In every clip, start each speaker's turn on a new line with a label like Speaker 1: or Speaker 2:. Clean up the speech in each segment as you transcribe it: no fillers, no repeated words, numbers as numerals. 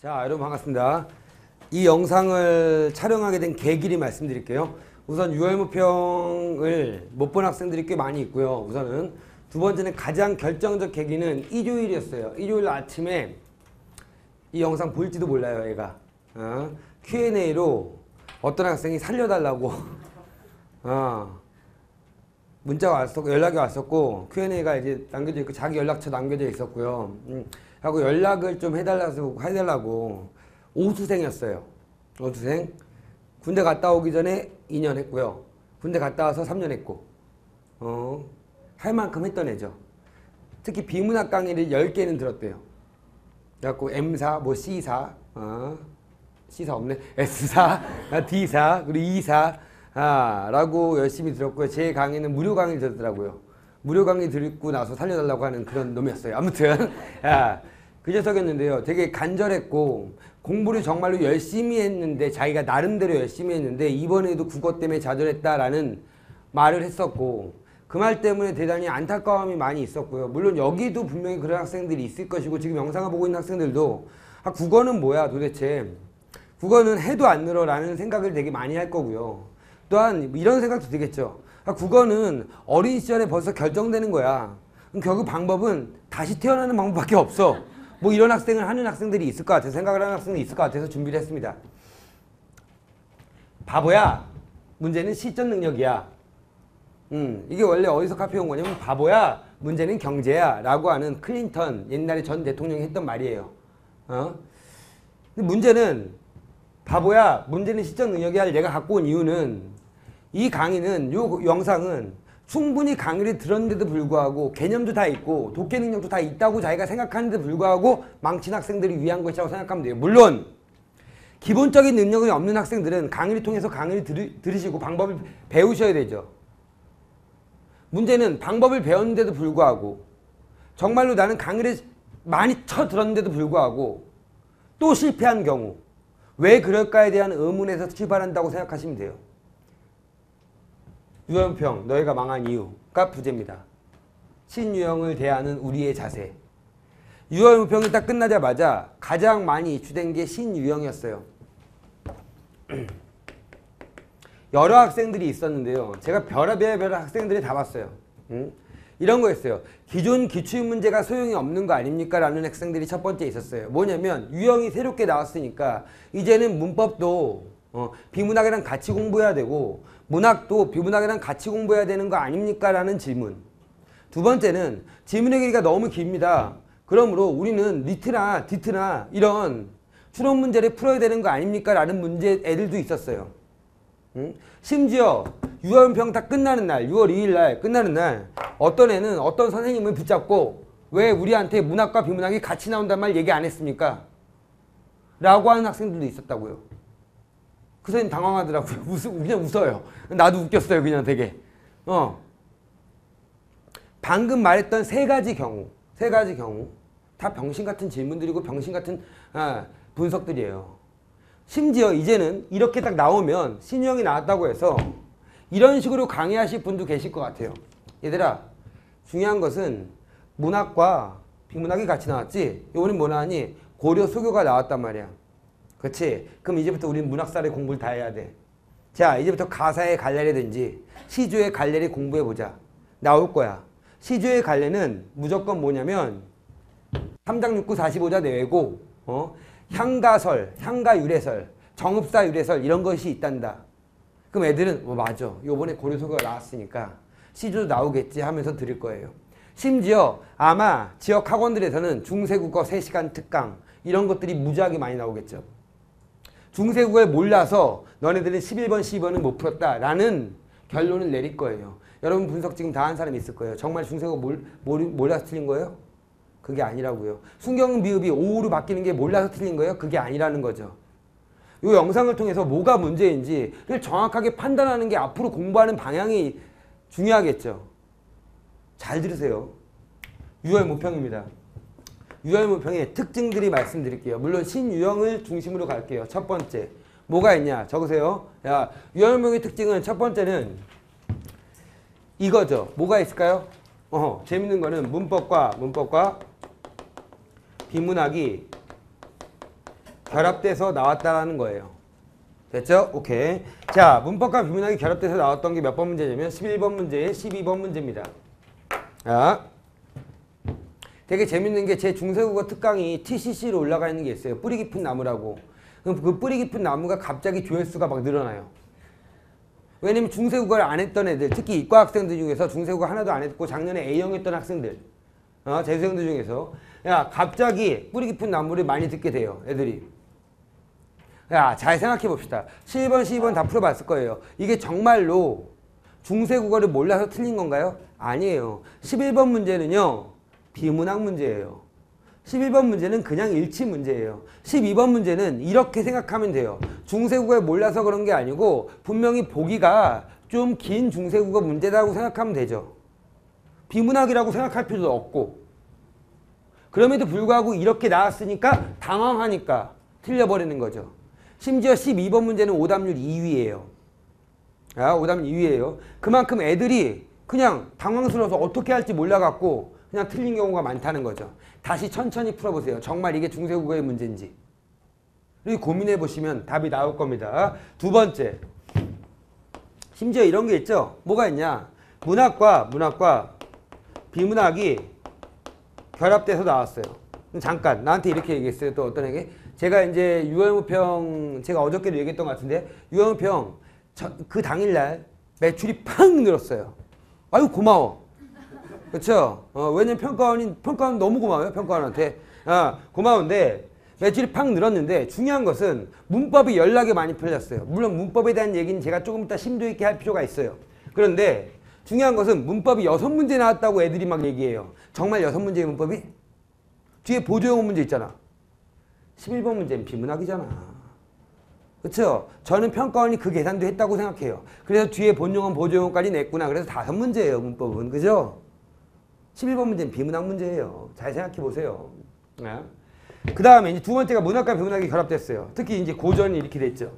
Speaker 1: 자, 여러분 반갑습니다. 이 영상을 촬영하게 된 계기를 말씀드릴게요. 우선 유혈무평을 못 본 학생들이 꽤 많이 있고요. 우선은 두 번째는 가장 결정적 계기는 일요일이었어요. 일요일 아침에 이 영상 볼지도 몰라요, 얘가. Q&A로 어떤 학생이 살려달라고 문자가 왔었고 연락이 왔었고 Q&A가 이제 남겨져 있고 자기 연락처 남겨져 있었고요. 하고 연락을 좀 해달라고 오수생이었어요. 오수생. 군대 갔다 오기 전에 2년 했고요. 군대 갔다 와서 3년 했고 할 만큼 했던 애죠. 특히 비문학 강의를 10개는 들었대요. 그래갖고 M사, 뭐 C사, C사 없네. S사, D사, 그리고 E사 라고 열심히 들었고요. 제 강의는 무료 강의 들었더라고요. 무료 강의 듣고 나서 살려달라고 하는 그런 놈이었어요. 아무튼 그 녀석이었는데요. 되게 간절했고 공부를 정말로 열심히 했는데 자기가 나름대로 열심히 했는데 이번에도 국어 때문에 좌절했다라는 말을 했었고 그 말 때문에 대단히 안타까움이 많이 있었고요. 물론 여기도 분명히 그런 학생들이 있을 것이고 지금 영상을 보고 있는 학생들도 국어는 뭐야 도대체, 국어는 해도 안 늘어라는 생각을 되게 많이 할 거고요. 또한 이런 생각도 들겠죠. 국어는 어린 시절에 벌써 결정되는 거야. 그럼 결국 방법은 다시 태어나는 방법밖에 없어. 뭐 이런 학생을 하는 학생들이 있을 것 같아서, 생각을 하는 학생들이 있을 것 같아서 준비를 했습니다. 바보야, 문제는 실전 능력이야. 이게 원래 어디서 카피해온 거냐면 바보야, 문제는 경제야 라고 하는 클린턴 옛날에 전 대통령이 했던 말이에요. 근데 문제는 바보야, 문제는 실전 능력이야 내가 갖고 온 이유는 이 강의는, 요 영상은 충분히 강의를 들었는데도 불구하고 개념도 다 있고 독해 능력도 다 있다고 자기가 생각하는데도 불구하고 망친 학생들을 위한 것이라고 생각하면 돼요. 물론 기본적인 능력이 없는 학생들은 강의를 통해서 강의를 들으시고 방법을 배우셔야 되죠. 문제는 방법을 배웠는데도 불구하고 정말로 나는 강의를 많이 들었는데도 불구하고 또 실패한 경우 왜 그럴까에 대한 의문에서 출발한다고 생각하시면 돼요. 유형평, 너희가 망한 이유가 부제입니다. 신유형을 대하는 우리의 자세. 유형평이 딱 끝나자마자 가장 많이 이슈된 게 신유형이었어요. 여러 학생들이 있었는데요. 제가 별의별 학생들이 다 봤어요. 이런 거였어요. 기존 기출문제가 소용이 없는 거 아닙니까? 라는 학생들이 첫 번째 있었어요. 뭐냐면 유형이 새롭게 나왔으니까 이제는 문법도 비문학이랑 같이 공부해야 되고 문학도 비문학이랑 같이 공부해야 되는 거 아닙니까? 라는 질문. 두 번째는 질문의 길이가 너무 깁니다. 그러므로 우리는 리트나 디트나 이런 추론 문제를 풀어야 되는 거 아닙니까? 라는 문제 애들도 있었어요. 심지어 6월평 다 끝나는 날, 6월 2일 날 끝나는 날 어떤 애는 어떤 선생님을 붙잡고 왜 우리한테 문학과 비문학이 같이 나온단 말 얘기 안 했습니까? 라고 하는 학생들도 있었다고요. 그 선생님 당황하더라고요. 그냥 웃어요. 나도 웃겼어요. 그냥 되게. 방금 말했던 세 가지 경우 다 병신 같은 질문들이고 병신 같은 분석들이에요. 심지어 이제는 이렇게 딱 나오면 신유형이 나왔다고 해서 이런 식으로 강의하실 분도 계실 것 같아요. 얘들아, 중요한 것은 문학과 비문학이 같이 나왔지. 이번엔 뭐 나왔니? 고려 소교가 나왔단 말이야. 그렇지? 그럼 이제부터 우리는 문학사를 공부를 다 해야 돼. 자, 이제부터 가사의 갈래라든지 시조의 갈래를 공부해보자. 나올 거야. 시조의 갈래는 무조건 뭐냐면 3장 6구 45자 내외고 향가설, 향가유래설, 정읍사유래설 이런 것이 있단다. 그럼 애들은 맞아. 요번에 고려소교가 나왔으니까 시조도 나오겠지 하면서 들을 거예요. 심지어 아마 지역 학원들에서는 중세국어 3시간 특강 이런 것들이 무지하게 많이 나오겠죠. 중세국어를 몰라서 너네들은 11번, 12번은 못 풀었다라는 결론을 내릴 거예요. 여러분 분석 지금 다 한 사람이 있을 거예요. 정말 중세국어 몰라서 틀린 거예요? 그게 아니라고요. 순경 비읍이 오로 바뀌는 게 몰라서 틀린 거예요? 그게 아니라는 거죠. 이 영상을 통해서 뭐가 문제인지를 정확하게 판단하는 게 앞으로 공부하는 방향이 중요하겠죠. 잘 들으세요. 유혈무평입니다. 유혈무평의 특징들이 말씀드릴게요. 물론 신유형을 중심으로 갈게요. 첫 번째 뭐가 있냐 적으세요. 야, 유혈무평의 특징은 첫 번째는 이거죠. 뭐가 있을까요? 재밌는 거는 문법과 비문학이 결합돼서 나왔다라는 거예요. 됐죠? 오케이. 자, 문법과 비문학이 결합돼서 나왔던 게 몇 번 문제냐면 11번 문제, 12번 문제입니다. 자, 되게 재밌는 게 제 중세국어 특강이 TCC로 올라가 있는 게 있어요. 뿌리 깊은 나무라고. 그럼 그 뿌리 깊은 나무가 갑자기 조회수가 막 늘어나요. 왜냐면 중세국어를 안 했던 애들, 특히 이과 학생들 중에서 중세국어 하나도 안 했고 작년에 A형 했던 학생들, 재수생들 중에서 야, 갑자기 뿌리 깊은 나무를 많이 듣게 돼요. 애들이. 야, 잘 생각해 봅시다. 7번, 12번 다 풀어봤을 거예요. 이게 정말로 중세국어를 몰라서 틀린 건가요? 아니에요. 11번 문제는요, 비문학 문제예요. 11번 문제는 그냥 일치 문제예요. 12번 문제는 이렇게 생각하면 돼요. 중세국어를 몰라서 그런 게 아니고 분명히 보기가 좀 긴 중세국어 문제라고 생각하면 되죠. 비문학이라고 생각할 필요도 없고. 그럼에도 불구하고 이렇게 나왔으니까 당황하니까 틀려버리는 거죠. 심지어 12번 문제는 오답률 2위예요. 오답률 2위예요. 그만큼 애들이 그냥 당황스러워서 어떻게 할지 몰라갖고 그냥 틀린 경우가 많다는 거죠. 다시 천천히 풀어보세요. 정말 이게 중세국어의 문제인지. 그리고 고민해보시면 답이 나올 겁니다. 두 번째. 심지어 이런 게 있죠. 뭐가 있냐. 문학과 비문학이 결합돼서 나왔어요. 잠깐 나한테 이렇게 얘기했어요. 또 어떤 애게. 제가 이제 유월무평 제가 어저께도 얘기했던 것 같은데 유월무평 그 당일날 매출이 팍 늘었어요. 아유 고마워. 그렇죠? 왜냐면 평가원 너무 고마워요. 평가원한테. 고마운데 매출이 팍 늘었는데 중요한 것은 문법이 연락이 많이 풀렸어요. 물론 문법에 대한 얘기는 제가 조금 이따 심도 있게 할 필요가 있어요. 그런데 중요한 것은 문법이 6문제 나왔다고 애들이 막 얘기해요. 정말 6문제의 문법이? 뒤에 보조용어 문제 있잖아. 11번 문제는 비문학이잖아. 그렇죠? 저는 평가원이 그 계산도 했다고 생각해요. 그래서 뒤에 본용어, 보조용어까지 냈구나. 그래서 5문제예요. 문법은. 그죠? 11번 문제는 비문학 문제예요. 잘 생각해 보세요. 그 다음에 이제 두 번째가 문학과 비문학이 결합됐어요. 특히 이제 고전이 이렇게 됐죠.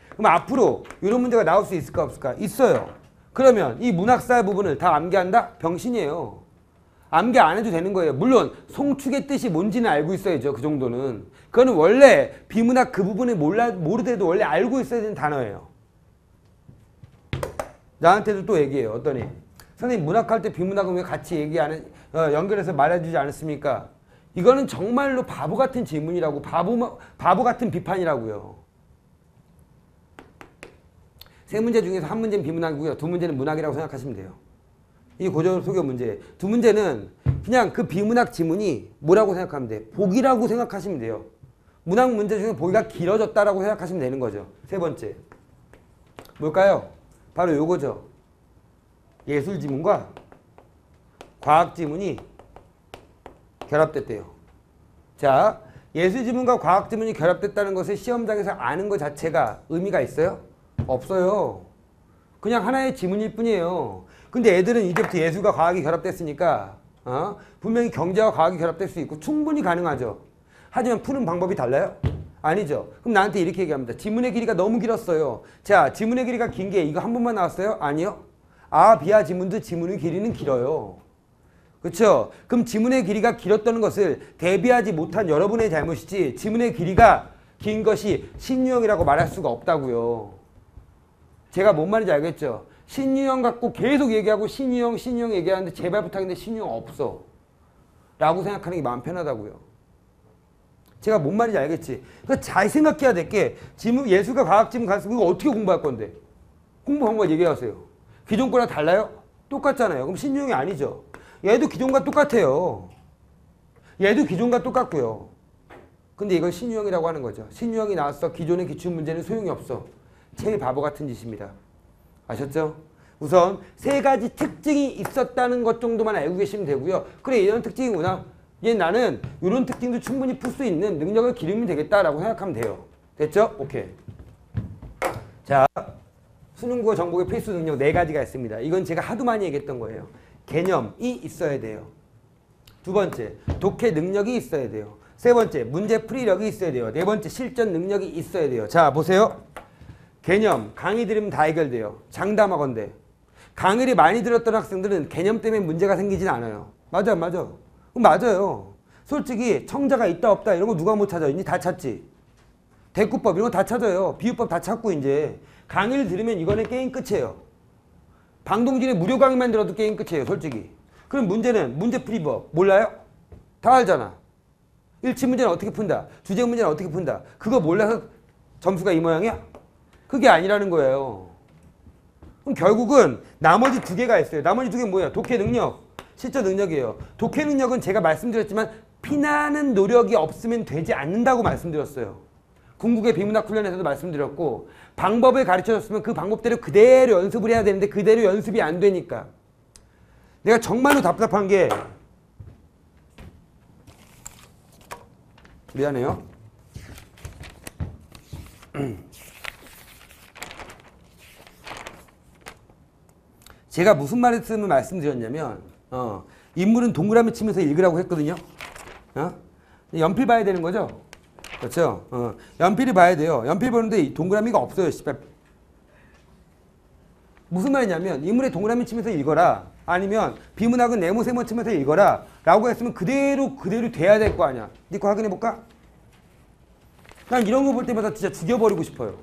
Speaker 1: 그럼 앞으로 이런 문제가 나올 수 있을까 없을까? 있어요. 그러면 이 문학사 부분을 다 암기한다? 병신이에요. 암기 안 해도 되는 거예요. 물론 송축의 뜻이 뭔지는 알고 있어야죠. 그 정도는. 그거는 원래 비문학 그 부분을 모르더라도 원래 알고 있어야 되는 단어예요. 나한테도 또 얘기해요. 어떤 애. 선생님 문학할 때 비문학은 왜 같이 연결해서 말해주지 않았습니까? 이거는 정말로 바보 같은 질문이라고 바보 같은 비판이라고요. 세 문제 중에서 한 문제는 비문학이고요. 두 문제는 문학이라고 생각하시면 돼요. 이 고전 소교 문제. 두 문제는 그냥 그 비문학 지문이 뭐라고 생각하면 돼? 복이라고 생각하시면 돼요. 문학 문제 중에 보기가 길어졌다라고 생각하시면 되는 거죠. 세 번째. 뭘까요? 바로 요거죠. 예술 지문과 과학 지문이 결합됐대요. 자, 예술 지문과 과학 지문이 결합됐다는 것을 시험장에서 아는 것 자체가 의미가 있어요? 없어요. 그냥 하나의 지문일 뿐이에요. 근데 애들은 이제부터 예술과 과학이 결합됐으니까 분명히 경제와 과학이 결합될 수 있고 충분히 가능하죠. 하지만 푸는 방법이 달라요? 아니죠. 그럼 나한테 이렇게 얘기합니다. 지문의 길이가 너무 길었어요. 자, 지문의 길이가 긴 게 이거 한 번만 나왔어요? 아니요. 아, 비아 지문도 지문의 길이는 길어요. 그렇죠? 그럼 지문의 길이가 길었다는 것을 대비하지 못한 여러분의 잘못이지 지문의 길이가 긴 것이 신유형이라고 말할 수가 없다고요. 제가 뭔 말인지 알겠죠? 신유형 갖고 계속 얘기하고 신유형 얘기하는데 제발 부탁인데 신유형 없어. 라고 생각하는 게 마음 편하다고요. 제가 뭔 말인지 알겠지? 그러니까 잘 생각해야 될 게 지문, 예술과 과학 지문 가서 이거 어떻게 공부할 건데? 공부 방법 얘기하세요. 기존 거랑 달라요? 똑같잖아요. 그럼 신유형이 아니죠. 얘도 기존과 똑같아요. 얘도 기존과 똑같고요. 근데 이걸 신유형이라고 하는 거죠. 신유형이 나왔어. 기존의 기출문제는 소용이 없어. 제일 바보 같은 짓입니다. 아셨죠? 우선 세 가지 특징이 있었다는 것 정도만 알고 계시면 되고요. 그래, 이런 특징이구나. 얘 나는 이런 특징도 충분히 풀 수 있는 능력을 기르면 되겠다라고 생각하면 돼요. 됐죠? 오케이. 자, 수능국어 정복의 필수 능력 4가지가 있습니다. 이건 제가 하도 많이 얘기했던 거예요. 개념이 있어야 돼요. 두 번째, 독해 능력이 있어야 돼요. 세 번째, 문제 풀이력이 있어야 돼요. 네 번째, 실전 능력이 있어야 돼요. 자, 보세요. 개념, 강의 들으면 다 해결돼요. 장담하건대. 강의를 많이 들었던 학생들은 개념 때문에 문제가 생기진 않아요. 맞아, 맞아. 맞아요. 솔직히 청자가 있다 없다 이런 거 누가 못 찾아? 이제 다 찾지. 대꾸법 이런 거 다 찾아요. 비유법 다 찾고 이제 강의를 들으면 이거는 게임 끝이에요. 방동진의 무료 강의만 들어도 게임 끝이에요. 솔직히. 그럼 문제는 문제풀이법 몰라요? 다 알잖아. 일치 문제는 어떻게 푼다. 주제 문제는 어떻게 푼다. 그거 몰라서 점수가 이 모양이야? 그게 아니라는 거예요. 그럼 결국은 나머지 두 개가 있어요. 나머지 두 개는 뭐예요? 독해 능력, 실전 능력이에요. 독해 능력은 제가 말씀드렸지만 피나는 노력이 없으면 되지 않는다고 말씀드렸어요. 궁극의 비문학 훈련에서도 말씀드렸고 방법을 가르쳐줬으면 그 방법대로 그대로 연습을 해야 되는데 그대로 연습이 안 되니까. 내가 정말로 답답한 게 미안해요. 제가 무슨 말을 말씀드렸냐면 인물은 동그라미 치면서 읽으라고 했거든요. 연필 봐야 되는 거죠? 그렇죠? 연필을 봐야 돼요. 연필 보는데 동그라미가 없어요. 무슨 말이냐면 인물의 동그라미 치면서 읽어라. 아니면 비문학은 네모 세모 치면서 읽어라. 라고 했으면 그대로 돼야 될 거 아니야. 네 거 확인해 볼까? 난 이런 거 볼 때마다 진짜 죽여버리고 싶어요.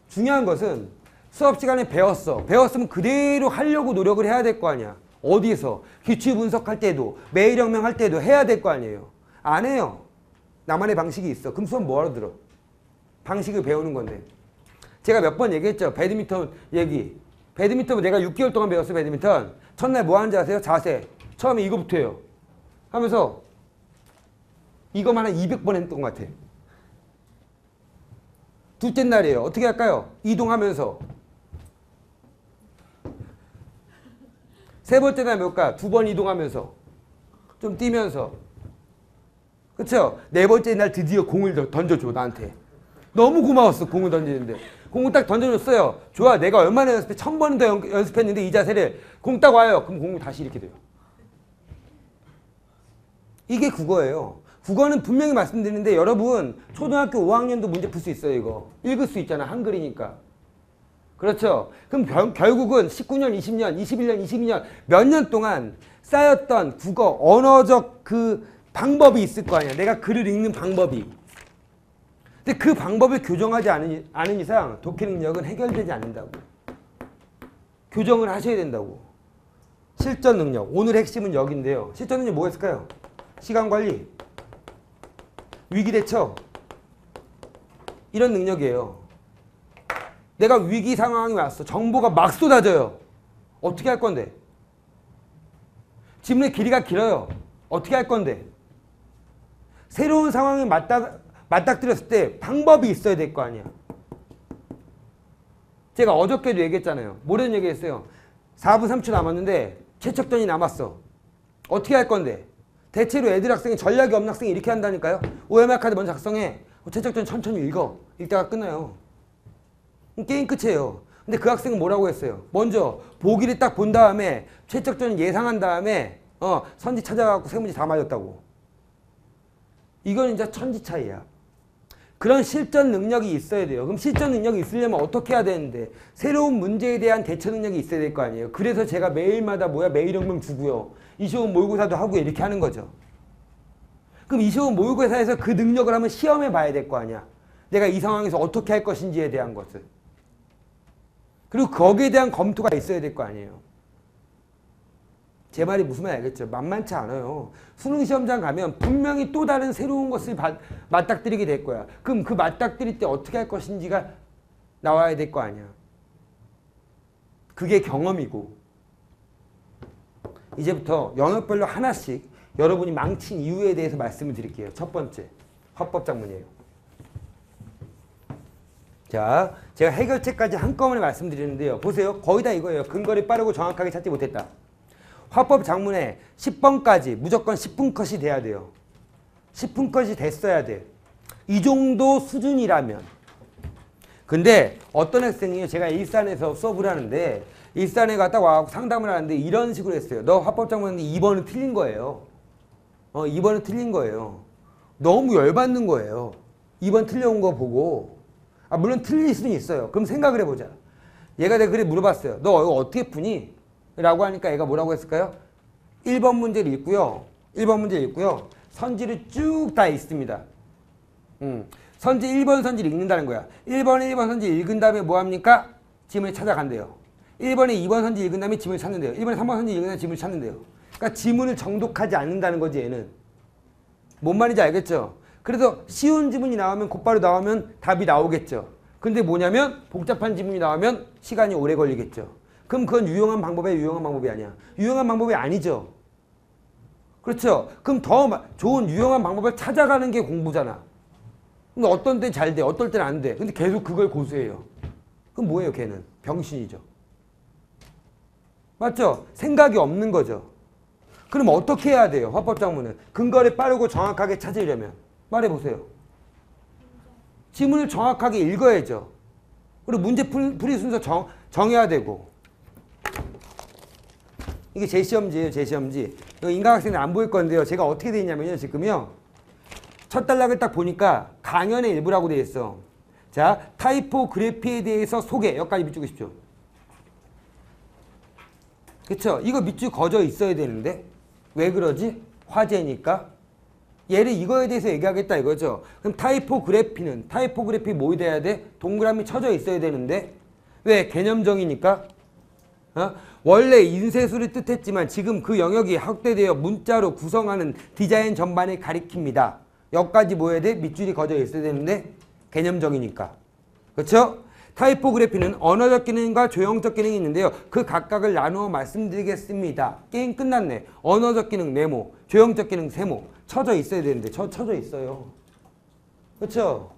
Speaker 1: 중요한 것은 수업 시간에 배웠어. 배웠으면 그대로 하려고 노력을 해야 될 거 아니야. 어디에서? 규칙 분석할 때도 매일혁명 할 때도 해야 될 거 아니에요. 안 해요. 나만의 방식이 있어. 그럼 수업 뭐하러 들어? 방식을 배우는 건데. 제가 몇 번 얘기했죠. 배드민턴 얘기. 배드민턴 내가 6개월 동안 배웠어요. 배드민턴. 첫날 뭐 하는지 아세요? 자세. 처음에 이거부터 해요. 하면서 이거만 한 200번 했던 것 같아. 둘째 날이에요. 어떻게 할까요? 이동하면서. 세 번째 날 뭘까? 2번 이동하면서. 좀 뛰면서. 그쵸? 네 번째 날 드디어 공을 던져줘 나한테. 너무 고마웠어. 공을 던지는데. 공을 딱 던져줬어요. 좋아. 내가 얼마나 연습해? 1000번은 더 연습했는데 이 자세를. 공 딱 와요. 그럼 공을 다시 이렇게 돼요. 이게 국어예요. 국어는 분명히 말씀드리는데 여러분 초등학교 5학년도 문제 풀 수 있어요. 이거. 읽을 수 있잖아. 한글이니까. 그렇죠? 그럼 결국은 19년, 20년, 21년, 22년 몇 년 동안 쌓였던 국어, 언어적 그 방법이 있을 거 아니야. 내가 글을 읽는 방법이. 근데 그 방법을 교정하지 않은 이상 독해 능력은 해결되지 않는다고. 교정을 하셔야 된다고. 실전 능력. 오늘 핵심은 여기인데요. 실전 능력 뭐가 있을까요? 시간관리, 위기대처. 이런 능력이에요. 내가 위기 상황이 왔어. 정보가 막 쏟아져요. 어떻게 할 건데? 질문의 길이가 길어요. 어떻게 할 건데? 새로운 상황에 맞닥뜨렸을 때 방법이 있어야 될 거 아니야. 제가 어저께도 얘기했잖아요. 모레는 얘기했어요. 4분 3초 남았는데 최척전이 남았어. 어떻게 할 건데? 대체로 애들 학생이 전략이 없는 학생이 이렇게 한다니까요. OMR 카드 먼저 작성해. 최척전 천천히 읽어. 읽다가 끝나요. 게임 끝이에요. 근데 그 학생은 뭐라고 했어요? 먼저 보기를 딱 본 다음에 최척전을 예상한 다음에 선지 찾아갖고 세 문제 다 맞았다고. 이건 이제 천지 차이야. 그런 실전 능력이 있어야 돼요. 그럼 실전 능력이 있으려면 어떻게 해야 되는데? 새로운 문제에 대한 대처 능력이 있어야 될 거 아니에요. 그래서 제가 매일마다 매일혁명 주고요. 이시원 모의고사도 하고 이렇게 하는 거죠. 그럼 이시원 모의고사에서 그 능력을 한번 시험해 봐야 될 거 아니야. 내가 이 상황에서 어떻게 할 것인지에 대한 것을. 그리고 거기에 대한 검토가 있어야 될 거 아니에요. 제 말이 무슨 말인지 알겠죠? 만만치 않아요. 수능 시험장 가면 분명히 또 다른 새로운 것을 맞닥뜨리게 될 거야. 그럼 그 맞닥뜨릴 때 어떻게 할 것인지가 나와야 될 거 아니야. 그게 경험이고. 이제부터 영역별로 하나씩 여러분이 망친 이유에 대해서 말씀을 드릴게요. 첫 번째, 화법작문이에요. 자, 제가 해결책까지 한꺼번에 말씀드리는데요. 보세요. 거의 다 이거예요. 근거를 빠르고 정확하게 찾지 못했다. 화법 작문에 10번까지 무조건 10분 컷이 돼야 돼요. 10분 컷이 됐어야 돼. 이 정도 수준이라면. 근데 어떤 학생이 제가 일산에서 수업을 하는데 일산에 갔다 와서 상담을 하는데 이런 식으로 했어요. 너 화법 작문 했는데 2번은 틀린 거예요. 2번은 틀린 거예요. 너무 열받는 거예요. 2번 틀려온 거 보고. 물론 틀릴 수는 있어요. 그럼 생각을 해보자. 얘가 내가 그래 물어봤어요. 너 이거 어떻게 푸니? 라고 하니까 얘가 뭐라고 했을까요? 1번 문제를 읽고요. 1번 문제를 읽고요. 선지를 쭉 다 읽습니다. 선지 1번 선지를 읽는다는 거야. 1번에 1번 선지 읽은 다음에 뭐합니까? 지문을 찾아간대요. 1번에 2번 선지 읽은 다음에 지문을 찾는데요. 1번에 3번 선지 읽은 다음에 지문을 찾는데요. 그러니까 지문을 정독하지 않는다는 거지 얘는. 뭔 말인지 알겠죠? 그래서 쉬운 지문이 나오면 곧바로 나오면 답이 나오겠죠. 근데 뭐냐면 복잡한 지문이 나오면 시간이 오래 걸리겠죠. 그럼 그건 유용한 방법이야, 유용한 방법이 아니야? 유용한 방법이 아니죠. 그렇죠? 그럼 더 좋은 유용한 방법을 찾아가는 게 공부잖아. 근데 어떤 때는 잘 돼, 어떨 때는 안 돼. 근데 계속 그걸 고수해요. 그럼 뭐예요, 걔는? 병신이죠. 맞죠? 생각이 없는 거죠. 그럼 어떻게 해야 돼요? 화법작문은. 근거를 빠르고 정확하게 찾으려면. 말해보세요. 지문을 정확하게 읽어야죠. 그리고 문제 풀이 순서 정해야 되고. 이게 제 시험지예요, 제 시험지. 이거 인강학생들 안 보일 건데요. 제가 어떻게 돼 있냐면요, 지금요. 첫 단락을 딱 보니까 강연의 일부라고 돼 있어. 자, 타이포그래피에 대해서 소개. 여기까지 밑줄 그십시오. 그쵸? 이거 밑줄 거져 있어야 되는데 왜 그러지? 화제니까. 얘를 이거에 대해서 얘기하겠다 이거죠. 그럼 타이포그래피 뭐 돼야 돼? 동그라미 쳐져 있어야 되는데 왜? 개념정이니까. 원래 인쇄술을 뜻했지만 지금 그 영역이 확대되어 문자로 구성하는 디자인 전반을 가리킵니다. 여기까지 뭐 해야 돼? 밑줄이 거져 있어야 되는데 개념정이니까. 그렇죠? 타이포그래피는 언어적 기능과 조형적 기능이 있는데요. 그 각각을 나누어 말씀드리겠습니다. 게임 끝났네. 언어적 기능 네모, 조형적 기능 세모. 쳐져 있어야 되는데 쳐져 있어요. 그렇죠?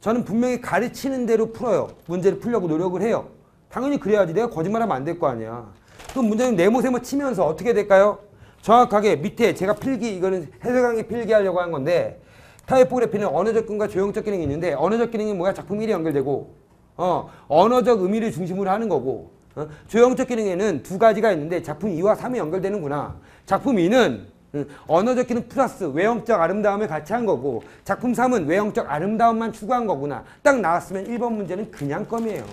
Speaker 1: 저는 분명히 가르치는 대로 풀어요. 문제를 풀려고 노력을 해요. 당연히 그래야지. 내가 거짓말하면 안 될 거 아니야. 그럼 문제는 네모 세모 치면서 어떻게 될까요? 정확하게 밑에 제가 필기, 이거는 해설강의 필기하려고 한 건데 타이포그래피는 언어적 기능과 조형적 기능이 있는데 언어적 기능이 뭐야? 작품 1이 연결되고 언어적 의미를 중심으로 하는 거고 조형적 기능에는 두 가지가 있는데 작품 2와 3이 연결되는구나. 작품 2는 언어적 기능 플러스 외형적 아름다움을 같이 한 거고 작품 3은 외형적 아름다움만 추구한 거구나. 딱 나왔으면 1번 문제는 그냥 껌이에요.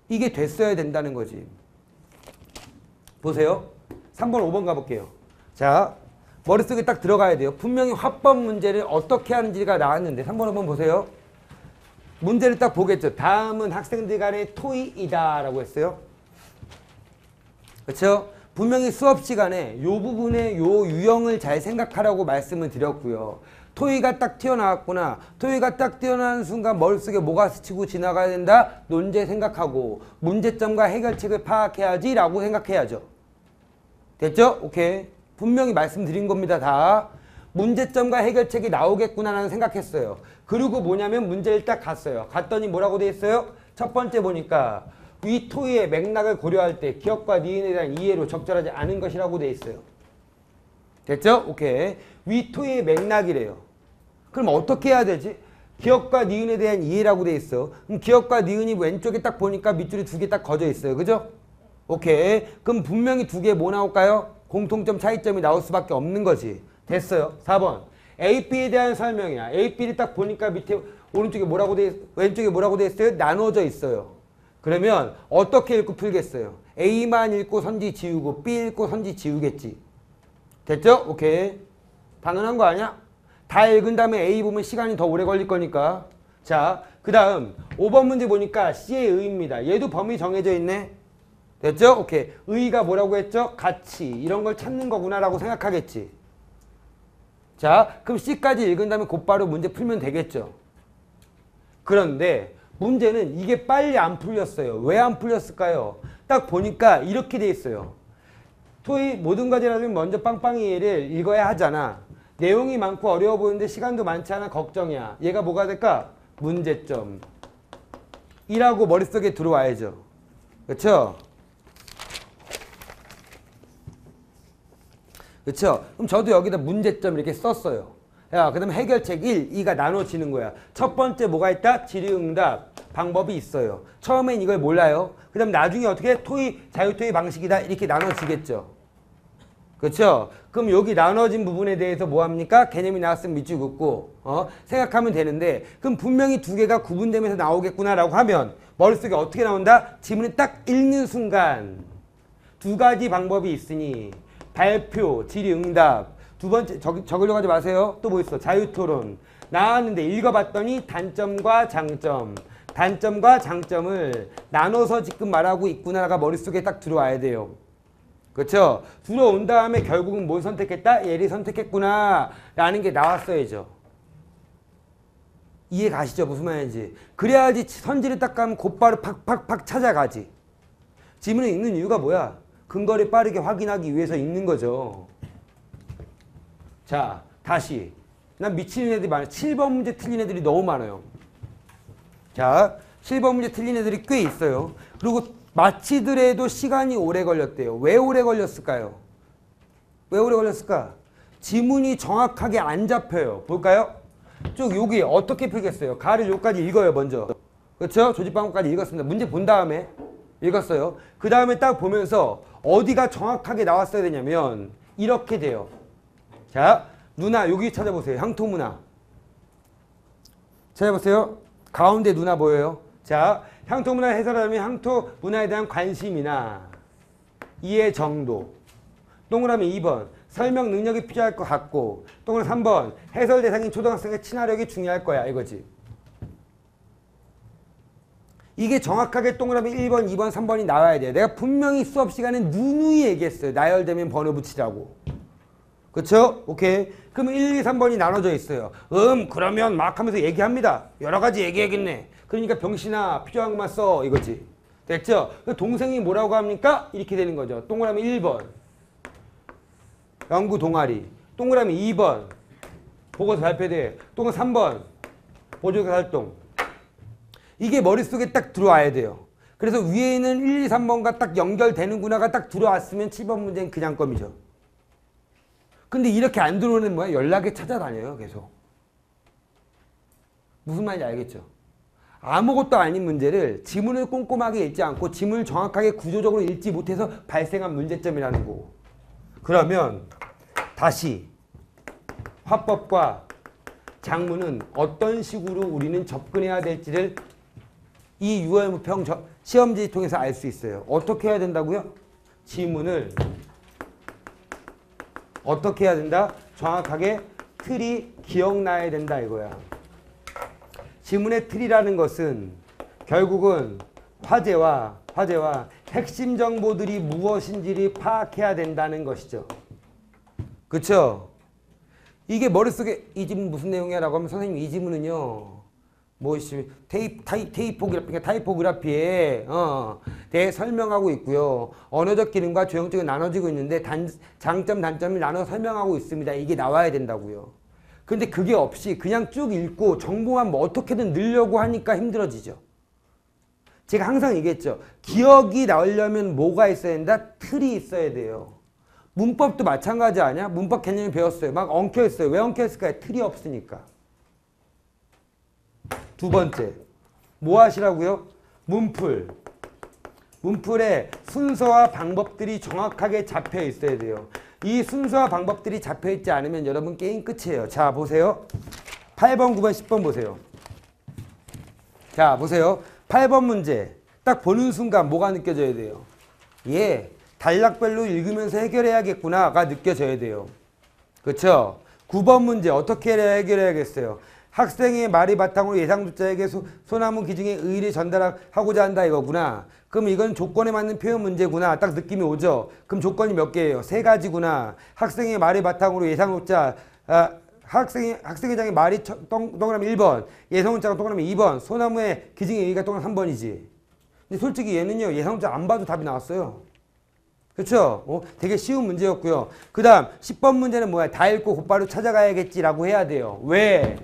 Speaker 1: 이게 됐어야 된다는 거지. 보세요. 3번, 5번 가볼게요. 자, 머릿속에 딱 들어가야 돼요. 분명히 화법 문제를 어떻게 하는지가 나왔는데 3번, 5번 보세요. 문제를 딱 보겠죠. 다음은 학생들 간의 토의이다 라고 했어요. 그렇죠? 분명히 수업 시간에 요 부분의 요 유형을 잘 생각하라고 말씀을 드렸고요. 토의가 딱 튀어나왔구나. 토의가 딱 튀어나온 순간 머릿속에 뭐가 스치고 지나가야 된다? 논제 생각하고 문제점과 해결책을 파악해야지 라고 생각해야죠. 됐죠? 오케이. 분명히 말씀드린 겁니다. 다. 문제점과 해결책이 나오겠구나라는 생각했어요. 그리고 뭐냐면 문제를 딱 갔어요. 갔더니 뭐라고 돼 있어요? 첫 번째 보니까 위 토의의 맥락을 고려할 때 기억과 니은에 대한 이해로 적절하지 않은 것이라고 돼 있어요. 됐죠? 오케이. 위 토의의 맥락이래요. 그럼 어떻게 해야 되지? 기억과 니은에 대한 이해라고 돼 있어. 그럼 기억과 니은이 왼쪽에 딱 보니까 밑줄이 두 개 딱 거져 있어요. 그죠? 오케이. 그럼 분명히 두 개 뭐 나올까요? 공통점 차이점이 나올 수밖에 없는 거지. 됐어요. 4번. AP에 대한 설명이야. AP를 딱 보니까 밑에 오른쪽에 뭐라고 왼쪽에 뭐라고 돼 있어요? 나눠져 있어요. 그러면 어떻게 읽고 풀겠어요? A만 읽고 선지 지우고 B 읽고 선지 지우겠지. 됐죠? 오케이. 당연한 거 아니야? 다 읽은 다음에 A 보면 시간이 더 오래 걸릴 거니까. 자, 그 다음 5번 문제 보니까 C의 의입니다. 얘도 범위 정해져 있네. 됐죠? 오케이. 의의가 뭐라고 했죠? 가치. 이런 걸 찾는 거구나 라고 생각하겠지. 자, 그럼 C까지 읽은 다음에 곧바로 문제 풀면 되겠죠. 그런데 문제는 이게 빨리 안 풀렸어요. 왜 안 풀렸을까요? 딱 보니까 이렇게 돼 있어요. 토의 모든 과제라면 먼저 빵빵이를 읽어야 하잖아. 내용이 많고 어려워 보이는데 시간도 많지 않아 걱정이야. 얘가 뭐가 될까? 문제점. 이라고 머릿속에 들어와야죠. 그렇죠? 그렇죠? 그럼 저도 여기다 문제점 이렇게 썼어요. 야, 그 다음에 해결책 1, 2가 나눠지는 거야. 첫 번째 뭐가 있다? 질의응답 방법이 있어요. 처음엔 이걸 몰라요. 그 다음 나중에 어떻게? 토의, 자유토의 방식이다. 이렇게 나눠지겠죠. 그렇죠? 그럼 여기 나눠진 부분에 대해서 뭐합니까? 개념이 나왔으면 밑줄 긋고 생각하면 되는데 그럼 분명히 두 개가 구분되면서 나오겠구나라고 하면 머릿속에 어떻게 나온다? 지문을 딱 읽는 순간 두 가지 방법이 있으니 발표, 질의응답 두 번째 적으려고 하지 마세요. 또 뭐 있어? 자유토론. 나왔는데 읽어봤더니 단점과 장점. 단점과 장점을 나눠서 지금 말하고 있구나가 머릿속에 딱 들어와야 돼요. 그렇죠? 들어온 다음에 결국은 뭘 선택했다? 얘를 선택했구나 라는 게 나왔어야죠. 이해 가시죠? 무슨 말인지. 그래야지 선지를 딱 가면 곧바로 팍팍팍 찾아가지. 지문을 읽는 이유가 뭐야? 근거를 빠르게 확인하기 위해서 읽는 거죠. 자, 다시. 난 미치는 애들이 많아요. 7번 문제 틀린 애들이 너무 많아요. 자, 7번 문제 틀린 애들이 꽤 있어요. 그리고 마치더라도 시간이 오래 걸렸대요. 왜 오래 걸렸을까요? 왜 오래 걸렸을까? 지문이 정확하게 안 잡혀요. 볼까요? 쭉 여기 어떻게 풀겠어요? 가를 여기까지 읽어요, 먼저. 그렇죠? 조집방법까지 읽었습니다. 문제 본 다음에 읽었어요. 그 다음에 딱 보면서 어디가 정확하게 나왔어야 되냐면 이렇게 돼요. 자, 누나 여기 찾아보세요. 향토문화. 찾아보세요. 가운데 누나 보여요? 자, 향토문화 해설하려면 향토문화에 대한 관심이나 이해 정도. 동그라미 2번. 설명 능력이 필요할 것 같고. 동그라미 3번. 해설 대상인 초등학생의 친화력이 중요할 거야. 이거지. 이게 정확하게 동그라미 1번, 2번, 3번이 나와야 돼요. 내가 분명히 수업 시간에 누누이 얘기했어요. 나열되면 번호 붙이라고. 그쵸? 오케이. 그러면 1, 2, 3번이 나눠져 있어요. 그러면 막 하면서 얘기합니다. 여러 가지 얘기하겠네. 그러니까 병신아 필요한 것만 써. 이거지. 됐죠? 동생이 뭐라고 합니까? 이렇게 되는 거죠. 동그라미 1번. 연구 동아리. 동그라미 2번. 보고서 발표대. 동그라미 3번. 보조교사 활동. 이게 머릿속에 딱 들어와야 돼요. 그래서 위에는 1, 2, 3번과 딱 연결되는구나가 딱 들어왔으면 7번 문제는 그냥 껌이죠. 근데 이렇게 안 들어오는 뭐야? 연락에 찾아다녀요, 계속. 무슨 말인지 알겠죠? 아무것도 아닌 문제를 지문을 꼼꼼하게 읽지 않고 지문을 정확하게 구조적으로 읽지 못해서 발생한 문제점이라는 거고. 그러면 다시 화법과 작문은 어떤 식으로 우리는 접근해야 될지를 이 유월무평 시험지 통해서 알 수 있어요. 어떻게 해야 된다고요? 지문을 어떻게 해야 된다? 정확하게 틀이 기억나야 된다 이거야. 지문의 틀이라는 것은 결국은 화제와 핵심 정보들이 무엇인지를 파악해야 된다는 것이죠. 그쵸? 이게 머릿속에 이 지문 무슨 내용이야? 라고 하면 선생님 이 지문은요. 타이포그래피에 대해 설명하고 있고요. 언어적 기능과 조형적이 나눠지고 있는데 장점, 단점을 나눠 설명하고 있습니다. 이게 나와야 된다고요. 근데 그게 없이 그냥 쭉 읽고 정보만 뭐 어떻게든 넣으려고 하니까 힘들어지죠. 제가 항상 얘기했죠. 기억이 나오려면 뭐가 있어야 된다? 틀이 있어야 돼요. 문법도 마찬가지 아니야? 문법 개념을 배웠어요. 막 엉켜있어요. 왜 엉켜있을까요? 틀이 없으니까. 두 번째, 뭐 하시라고요? 문풀. 문풀에 순서와 방법들이 정확하게 잡혀 있어야 돼요. 이 순서와 방법들이 잡혀 있지 않으면 여러분 게임 끝이에요. 자, 보세요. 8번, 9번, 10번 보세요. 자, 보세요. 8번 문제. 딱 보는 순간 뭐가 느껴져야 돼요? 예, 단락별로 읽으면서 해결해야겠구나가 느껴져야 돼요. 그렇죠? 9번 문제 어떻게 해결해야겠어요? 학생의 말이 바탕으로 예상조자에게 소나무 기증의 의의를 전달하고자 한다 이거구나. 그럼 이건 조건에 맞는 표현 문제구나. 딱 느낌이 오죠. 그럼 조건이 몇 개예요? 3가지구나. 학생의 말이 바탕으로 예상조자, 학생회장의 말이 동그라미 1번, 예상조자가 동그라미 2번, 소나무의 기증의 의의가 동그라미 3번이지. 근데 솔직히 얘는요, 예상조자 안 봐도 답이 나왔어요. 그렇죠? 되게 쉬운 문제였고요. 그 다음 10번 문제는 뭐야? 다 읽고 곧바로 찾아가야겠지라고 해야 돼요. 왜?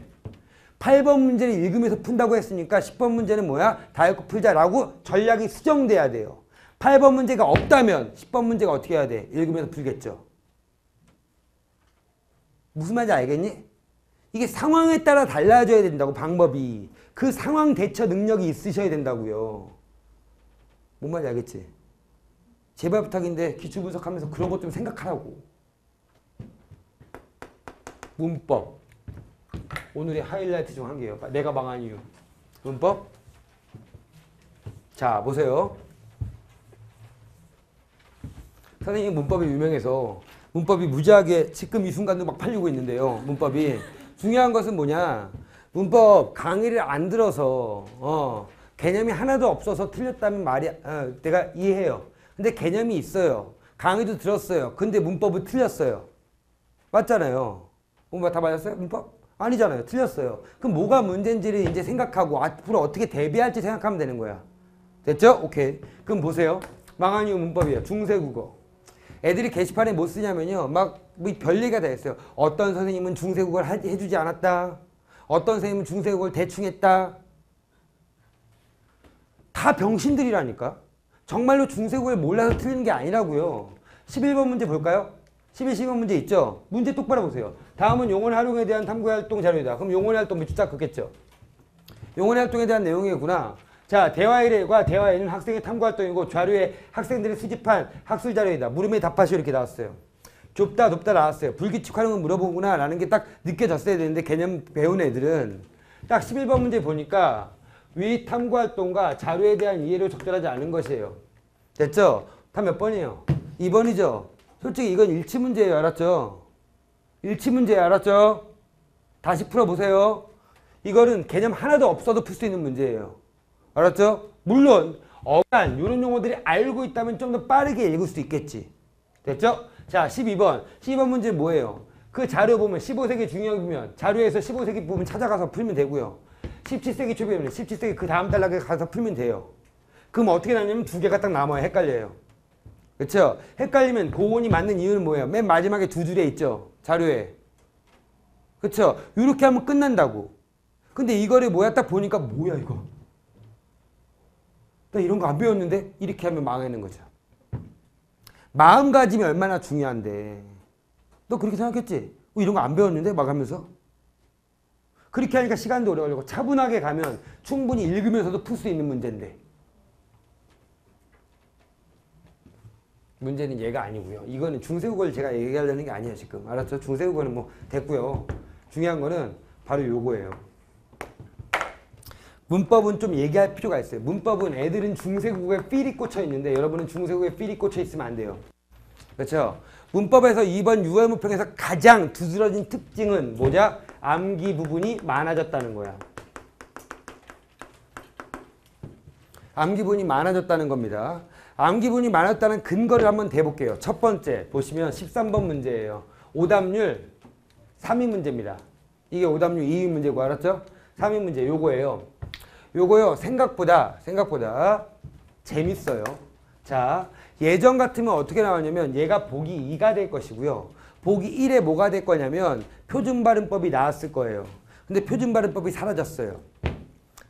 Speaker 1: 8번 문제를 읽으면서 푼다고 했으니까 10번 문제는 뭐야? 다 읽고 풀자라고 전략이 수정돼야 돼요. 8번 문제가 없다면 10번 문제가 어떻게 해야 돼? 읽으면서 풀겠죠. 무슨 말인지 알겠니? 이게 상황에 따라 달라져야 된다고, 방법이. 그 상황 대처 능력이 있으셔야 된다고요. 뭔 말인지 알겠지? 제발 부탁인데 기출 분석하면서 그런 것 좀 생각하라고. 문법. 오늘의 하이라이트 중 한 개예요. 내가 망한 이유. 문법. 자, 보세요. 선생님 문법이 유명해서 문법이 무지하게 지금 이 순간도 막 팔리고 있는데요. 문법이. 중요한 것은 뭐냐. 문법 강의를 안 들어서 개념이 하나도 없어서 틀렸다면 말이 내가 이해해요. 근데 개념이 있어요. 강의도 들었어요. 근데 문법은 틀렸어요. 맞잖아요. 뭐 다 맞았어요? 문법? 아니잖아요. 틀렸어요. 그럼 뭐가 문제인지를 이제 생각하고 앞으로 어떻게 대비할지 생각하면 되는 거야. 됐죠? 오케이. 그럼 보세요. 망한 이유 문법이에요. 중세국어. 애들이 게시판에 뭐 쓰냐면요. 막 뭐 별 얘기가 다 있어요. 어떤 선생님은 중세국어를 해주지 않았다. 어떤 선생님은 중세국어를 대충 했다. 다 병신들이라니까. 정말로 중세국어를 몰라서 틀리는 게 아니라고요. 11번 문제 볼까요? 11, 12번 문제 있죠? 문제 똑바로 보세요. 다음은 용언 활용에 대한 탐구활동 자료이다. 그럼 용언 활동 밑줄 딱 긋겠죠? 용언 활동에 대한 내용이구나. 자, 대화의 일과 대화의 일은 학생의 탐구활동이고 자료에 학생들이 수집한 학술 자료이다. 물음에 답하시오 이렇게 나왔어요. 좁다 높다 나왔어요. 불규칙 활용은 물어보구나 라는 게 딱 느껴졌어야 되는데 개념 배운 애들은 딱 11번 문제 보니까 위 탐구활동과 자료에 대한 이해를 적절하지 않은 것이에요. 됐죠? 다 몇 번이에요? 2번이죠? 솔직히 이건 일치 문제예요. 알았죠? 일치 문제예요. 알았죠? 다시 풀어보세요. 이거는 개념 하나도 없어도 풀 수 있는 문제예요. 알았죠? 물론 어간 이런 용어들이 알고 있다면 좀 더 빠르게 읽을 수 있겠지. 됐죠? 자, 12번. 12번 문제 뭐예요? 그 자료 보면 15세기 중요하면 자료에서 15세기 부분 찾아가서 풀면 되고요. 17세기 초기면 17세기 그 다음 단락에 가서 풀면 돼요. 그럼 어떻게 나냐면 두 개가 딱 남아요. 헷갈려요. 그렇죠? 헷갈리면 고온이 맞는 이유는 뭐예요? 맨 마지막에 두 줄에 있죠. 자료에. 그렇죠? 이렇게 하면 끝난다고. 근데 이거를 뭐야 딱 보니까 뭐야 이거. 나 이런 거 안 배웠는데? 이렇게 하면 망하는 거죠. 마음가짐이 얼마나 중요한데. 너 그렇게 생각했지? 이런 거 안 배웠는데? 막 하면서. 그렇게 하니까 시간도 오래 걸리고 차분하게 가면 충분히 읽으면서도 풀 수 있는 문제인데. 문제는 얘가 아니고요. 이거는 중세국어를 제가 얘기하려는 게 아니에요. 지금. 알았죠? 중세국어는 뭐 됐고요. 중요한 거는 바로 요거예요. 문법은 좀 얘기할 필요가 있어요. 문법은 애들은 중세국어에 필이 꽂혀 있는데 여러분은 중세국어에 필이 꽂혀 있으면 안 돼요. 그렇죠? 문법에서 2번 유월문평에서 가장 두드러진 특징은 뭐냐? 암기 부분이 많아졌다는 거야. 암기 부분이 많아졌다는 겁니다. 암기 부분이 많았다는 근거를 한번 대볼게요. 첫 번째 보시면 13번 문제예요. 오답률 3위 문제입니다. 이게 오답률 2위 문제고 알았죠? 3위 문제 요거예요. 요거요 생각보다 재밌어요. 자, 예전 같으면 어떻게 나왔냐면 얘가 보기 2가 될 것이고요. 보기 1에 뭐가 될 거냐면 표준발음법이 나왔을 거예요. 근데 표준발음법이 사라졌어요.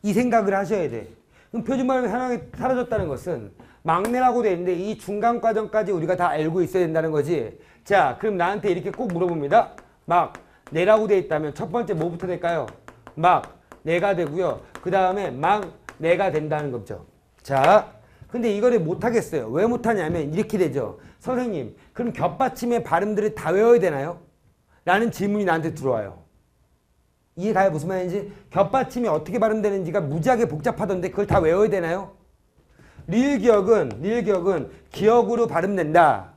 Speaker 1: 이 생각을 하셔야 돼. 그럼 표준발음이 사라졌다는 것은 막내라고 돼 있는데 이 중간 과정까지 우리가 다 알고 있어야 된다는 거지. 자, 그럼 나한테 이렇게 꼭 물어봅니다. 막 내라고 돼 있다면 첫 번째 뭐부터 될까요? 막 내가 되고요. 그 다음에 막 내가 된다는 거죠. 자, 근데 이거를 못하겠어요. 왜 못하냐면 이렇게 되죠. 선생님, 그럼 겹받침의 발음들을 다 외워야 되나요? 라는 질문이 나한테 들어와요. 이해가요? 무슨 말인지? 겹받침이 어떻게 발음되는지가 무지하게 복잡하던데 그걸 다 외워야 되나요? 리을기억은 기억으로 발음된다.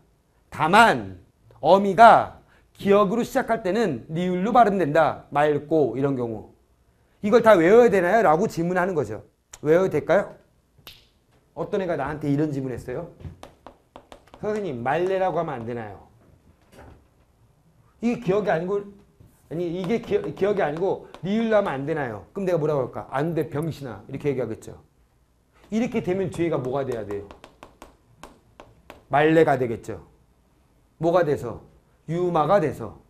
Speaker 1: 다만 어미가 기억으로 시작할 때는 리을로 발음된다. 맑고 이런 경우. 이걸 다 외워야 되나요? 라고 질문하는 거죠. 외워야 될까요? 어떤 애가 나한테 이런 질문했어요. 선생님, 말레라고 하면 안 되나요? 이게 기억이 아니고 이게 기억이 아니고 리을로 하면 안 되나요? 그럼 내가 뭐라고 할까? 안 돼, 병신아. 이렇게 얘기하겠죠. 이렇게 되면 뒤에가 뭐가 돼야 돼요? 말레가 되겠죠. 뭐가 돼서? 유마가 돼서.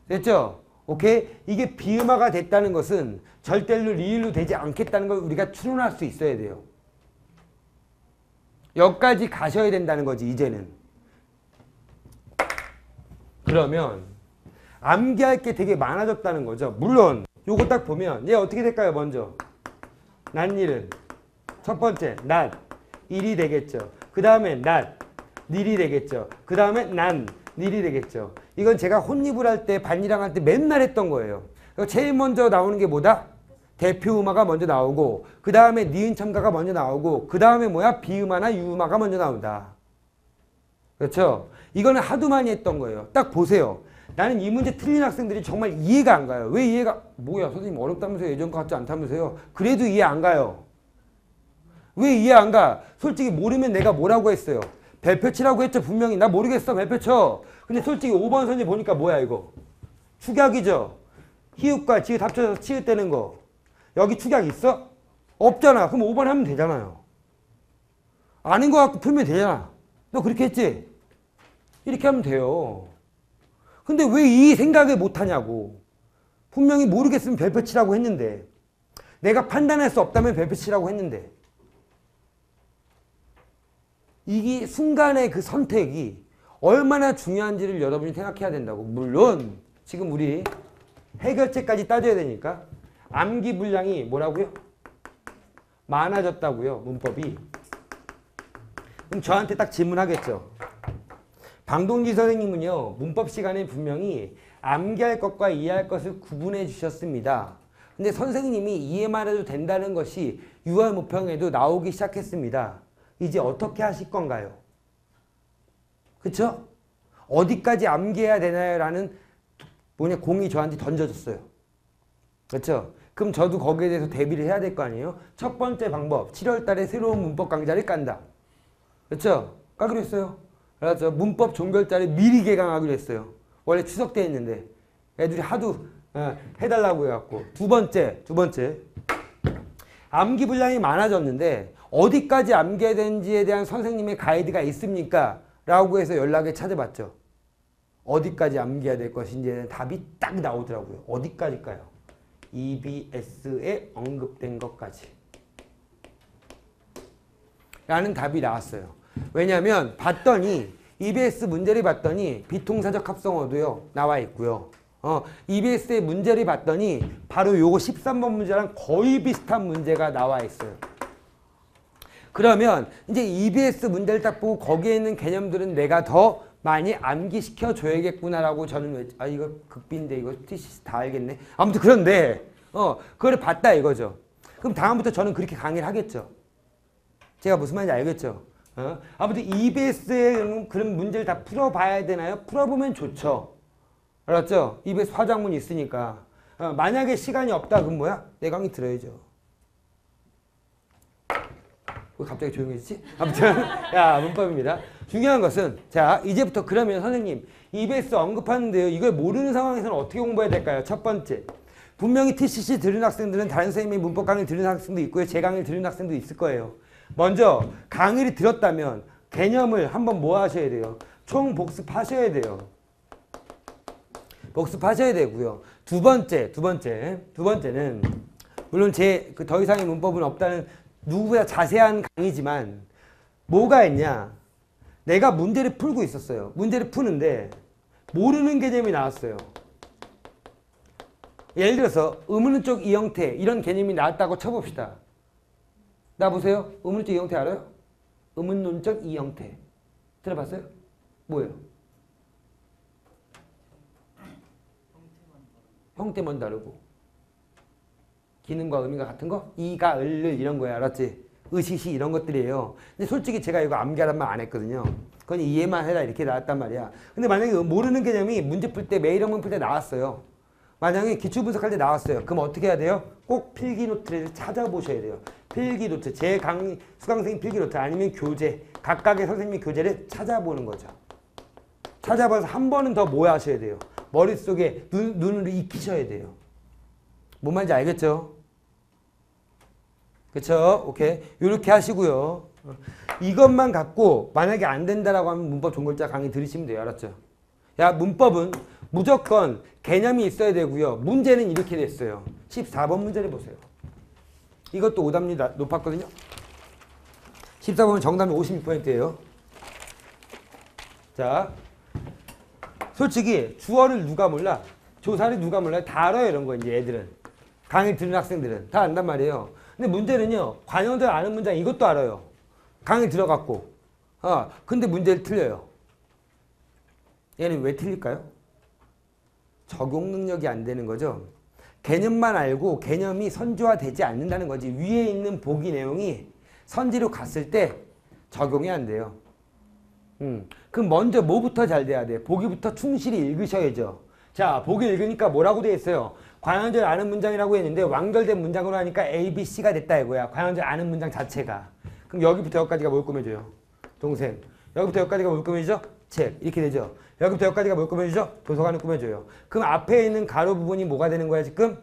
Speaker 1: 됐죠? 오케이? 이게 비음화가 됐다는 것은 절대로 리을로 되지 않겠다는 걸 우리가 추론할 수 있어야 돼요. 여기까지 가셔야 된다는 거지, 이제는. 그러면 암기할 게 되게 많아졌다는 거죠. 물론 요거 딱 보면 얘 어떻게 될까요? 먼저 낫일은 첫 번째 낫, 일이 되겠죠. 그 다음에 낫, 닐이 되겠죠. 그 다음에 난, 닐이 되겠죠. 이건 제가 혼입을 할 때 반이랑 할 때 맨날 했던 거예요. 제일 먼저 나오는 게 뭐다? 대표음화가 먼저 나오고 그 다음에 니은 첨가가 먼저 나오고 그 다음에 뭐야? 비음화나 유음화가 먼저 나온다. 그렇죠? 이거는 하도 많이 했던 거예요. 딱 보세요. 나는 이 문제 틀린 학생들이 정말 이해가 안 가요. 왜 이해가, 뭐야 선생님 어렵다면서요. 예전 것 같지 않다면서요. 그래도 이해 안 가요. 왜 이해 안 가? 솔직히 모르면 내가 뭐라고 했어요. 별표 치라고 했죠. 분명히. 나 모르겠어. 별표 쳐. 근데 솔직히 5번 선지 보니까 뭐야 이거. 축약이죠. 히읗과 지읒 합쳐서 치읒 되는 거. 여기 축약 있어? 없잖아. 그럼 5번 하면 되잖아요. 아닌 거 갖고 풀면 되잖아. 너 그렇게 했지? 이렇게 하면 돼요. 근데 왜 이 생각을 못하냐고. 분명히 모르겠으면 별표 치라고 했는데. 내가 판단할 수 없다면 별표 치라고 했는데. 이게 순간의 그 선택이 얼마나 중요한지를 여러분이 생각해야 된다고. 물론 지금 우리 해결책까지 따져야 되니까 암기 분량이 뭐라고요? 많아졌다고요. 문법이. 그럼 저한테 딱 질문하겠죠. 방동지 선생님은요. 문법 시간에 분명히 암기할 것과 이해할 것을 구분해 주셨습니다. 근데 선생님이 이해만 해도 된다는 것이 6월 모평에도 나오기 시작했습니다. 이제 어떻게 하실 건가요? 그쵸? 어디까지 암기해야 되나요? 라는 공이 저한테 던져졌어요. 그렇죠? 그럼 저도 거기에 대해서 대비를 해야 될 거 아니에요? 첫 번째 방법, 7월 달에 새로운 문법 강좌를 깐다. 그렇죠? 까기로 했어요. 그래서 문법 종결자를 미리 개강하기로 했어요. 원래 추석 때 했는데 애들이 하도 해달라고 해갖고. 두 번째 암기 분량이 많아졌는데 어디까지 암기해야 되는지에 대한 선생님의 가이드가 있습니까? 라고 해서 연락을 찾아봤죠. 어디까지 암기해야 될 것인지에 대한 답이 딱 나오더라고요. 어디까지일까요? EBS에 언급된 것까지 라는 답이 나왔어요. 왜냐하면 봤더니 EBS 문제를 봤더니 비통사적 합성어도요 나와 있고요. EBS의 문제를 봤더니 바로 요거 13번 문제랑 거의 비슷한 문제가 나와 있어요. 그러면 이제 EBS 문제를 딱 보고 거기에 있는 개념들은 내가 더 많이 암기시켜 줘야겠구나라고 저는 이거 극비인데 이거 TCC 다 알겠네. 아무튼 그런데 그거를 봤다 이거죠. 그럼 다음부터 저는 그렇게 강의를 하겠죠. 제가 무슨 말인지 알겠죠. 아무튼 EBS의 그런 문제를 다 풀어봐야 되나요? 풀어보면 좋죠. 알았죠? EBS 화작문이 있으니까. 만약에 시간이 없다 그럼 뭐야? 내 강의 들어야죠. 왜 갑자기 조용해지지? 아무튼 야 문법입니다. 중요한 것은 자 이제부터 그러면 선생님 EBS 언급하는데요. 이걸 모르는 상황에서는 어떻게 공부해야 될까요? 첫 번째 분명히 TCC 들은 학생들은 다른 선생님의 문법 강의 들은 학생도 있고요. 제 강의를 들은 학생도 있을 거예요. 먼저 강의를 들었다면 개념을 한번 뭐 하셔야 돼요? 총 복습하셔야 돼요. 복습하셔야 되고요. 두 번째는 물론 제 더 이상의 문법은 없다는 누구보다 자세한 강의지만 뭐가 있냐? 내가 문제를 풀고 있었어요. 문제를 푸는데 모르는 개념이 나왔어요. 예를 들어서 의문문적 이형태 이런 개념이 나왔다고 쳐봅시다. 나 보세요. 의문문적 이형태 알아요? 의문문적 이형태 들어봤어요? 뭐예요? 형태만 다르고 기능과 의미가 같은 거? 이가, 을을 이런 거야. 알았지? 의시시 이런 것들이에요. 근데 솔직히 제가 이거 암기하란 말 안 했거든요. 그건 이해만 해라 이렇게 나왔단 말이야. 근데 만약에 모르는 개념이 문제 풀 때 매일형문 풀 때 나왔어요. 만약에 기출분석할 때 나왔어요. 그럼 어떻게 해야 돼요? 꼭 필기노트를 찾아보셔야 돼요. 필기노트. 제 강의 수강생 필기노트 아니면 교재. 각각의 선생님의 교재를 찾아보는 거죠. 찾아봐서 한 번은 더 뭐 하셔야 돼요? 머릿속에 눈으로 익히셔야 돼요. 뭔 말인지 알겠죠? 그쵸? 오케이. 이렇게 하시고요. 이것만 갖고 만약에 안 된다라고 하면 문법 종결자 강의 들으시면 돼요. 알았죠? 야, 문법은 무조건 개념이 있어야 되고요. 문제는 이렇게 됐어요. 14번 문제를 보세요. 이것도 오답률이 높았거든요. 14번은 정답이 56%예요. 자, 솔직히 주어를 누가 몰라? 조사를 누가 몰라요? 다 알아요. 이런 거 이제 애들은. 강의 들은 학생들은 다 안단 말이에요. 근데 문제는요. 관영들 아는 문장 이것도 알아요. 강의 들어갔고. 근데 문제를 틀려요. 얘는 왜 틀릴까요? 적용 능력이 안 되는 거죠. 개념만 알고 개념이 선지화되지 않는다는 거지. 위에 있는 보기 내용이 선지로 갔을 때 적용이 안 돼요. 그럼 먼저 뭐부터 잘 돼야 돼? 보기부터 충실히 읽으셔야죠. 자, 보기 읽으니까 뭐라고 돼 있어요? 관현절 아는 문장이라고 했는데 완결된 문장으로 하니까 A, B, C가 됐다 이거야. 관현절 아는 문장 자체가. 그럼 여기부터 여기까지가 뭘 꾸며줘요? 동생. 여기부터 여기까지가 뭘 꾸며주죠? 책. 이렇게 되죠. 여기부터 여기까지가 뭘 꾸며주죠? 도서관을 꾸며줘요. 그럼 앞에 있는 가로 부분이 뭐가 되는 거야 지금?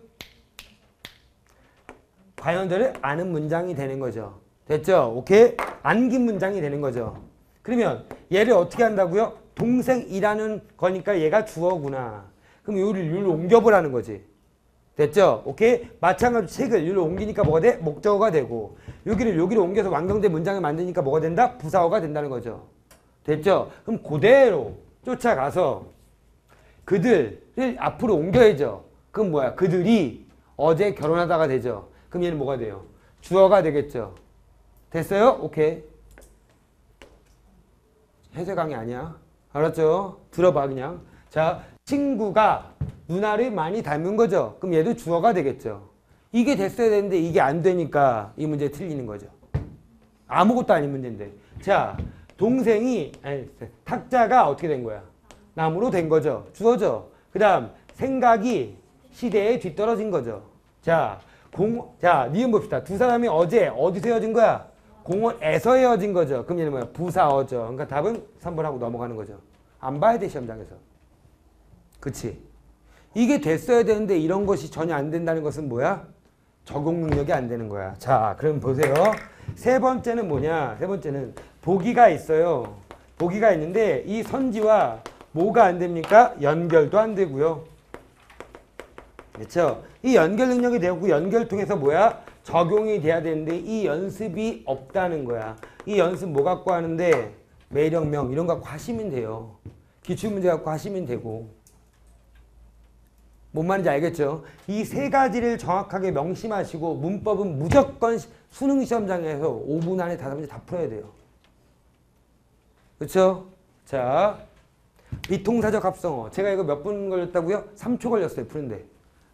Speaker 1: 관현절을 아는 문장이 되는 거죠. 됐죠? 오케이? 안긴 문장이 되는 거죠. 그러면 얘를 어떻게 한다고요? 동생이라는 거니까 얘가 주어구나. 그럼 요를 옮겨보라는 거지. 됐죠? 오케이? 마찬가지로 책을 여기로 옮기니까 뭐가 돼? 목적어가 되고 여기로 옮겨서 완성된 문장을 만드니까 뭐가 된다? 부사어가 된다는 거죠. 됐죠? 그럼 그대로 쫓아가서 그들을 앞으로 옮겨야죠. 그럼 뭐야? 그들이 어제 결혼하다가 되죠. 그럼 얘는 뭐가 돼요? 주어가 되겠죠. 됐어요? 오케이. 해설 강의 아니야. 알았죠? 들어봐 그냥. 자, 친구가 누나를 많이 닮은 거죠. 그럼 얘도 주어가 되겠죠. 이게 됐어야 되는데 이게 안 되니까 이 문제 틀리는 거죠. 아무것도 아닌 문제인데. 자, 탁자가 어떻게 된 거야? 나무로 된 거죠. 주어죠. 그 다음 생각이 시대에 뒤떨어진 거죠. 자, 니은 봅시다. 두 사람이 어제 어디서 헤어진 거야? 공원에서 헤어진 거죠. 그럼 얘는 뭐야? 부사어죠. 그러니까 답은 3번 하고 넘어가는 거죠. 안 봐야 돼 시험장에서. 그치? 이게 됐어야 되는데 이런 것이 전혀 안 된다는 것은 뭐야? 적용 능력이 안 되는 거야. 자, 그럼 보세요. 세 번째는 뭐냐? 세 번째는 보기가 있어요. 보기가 있는데 이 선지와 뭐가 안 됩니까? 연결도 안 되고요. 그렇죠? 이 연결 능력이 되고 연결 통해서 뭐야? 적용이 돼야 되는데 이 연습이 없다는 거야. 이 연습 뭐 갖고 하는데? 매력명 이런 거 갖고 하시면 돼요. 기출문제 갖고 하시면 되고. 뭔 말인지 알겠죠? 이 세 가지를 정확하게 명심하시고 문법은 무조건 수능 시험장에서 5분 안에 5문제 다 풀어야 돼요. 그렇죠? 자, 비통사적 합성어. 제가 이거 몇 분 걸렸다고요? 3초 걸렸어요. 푸는데.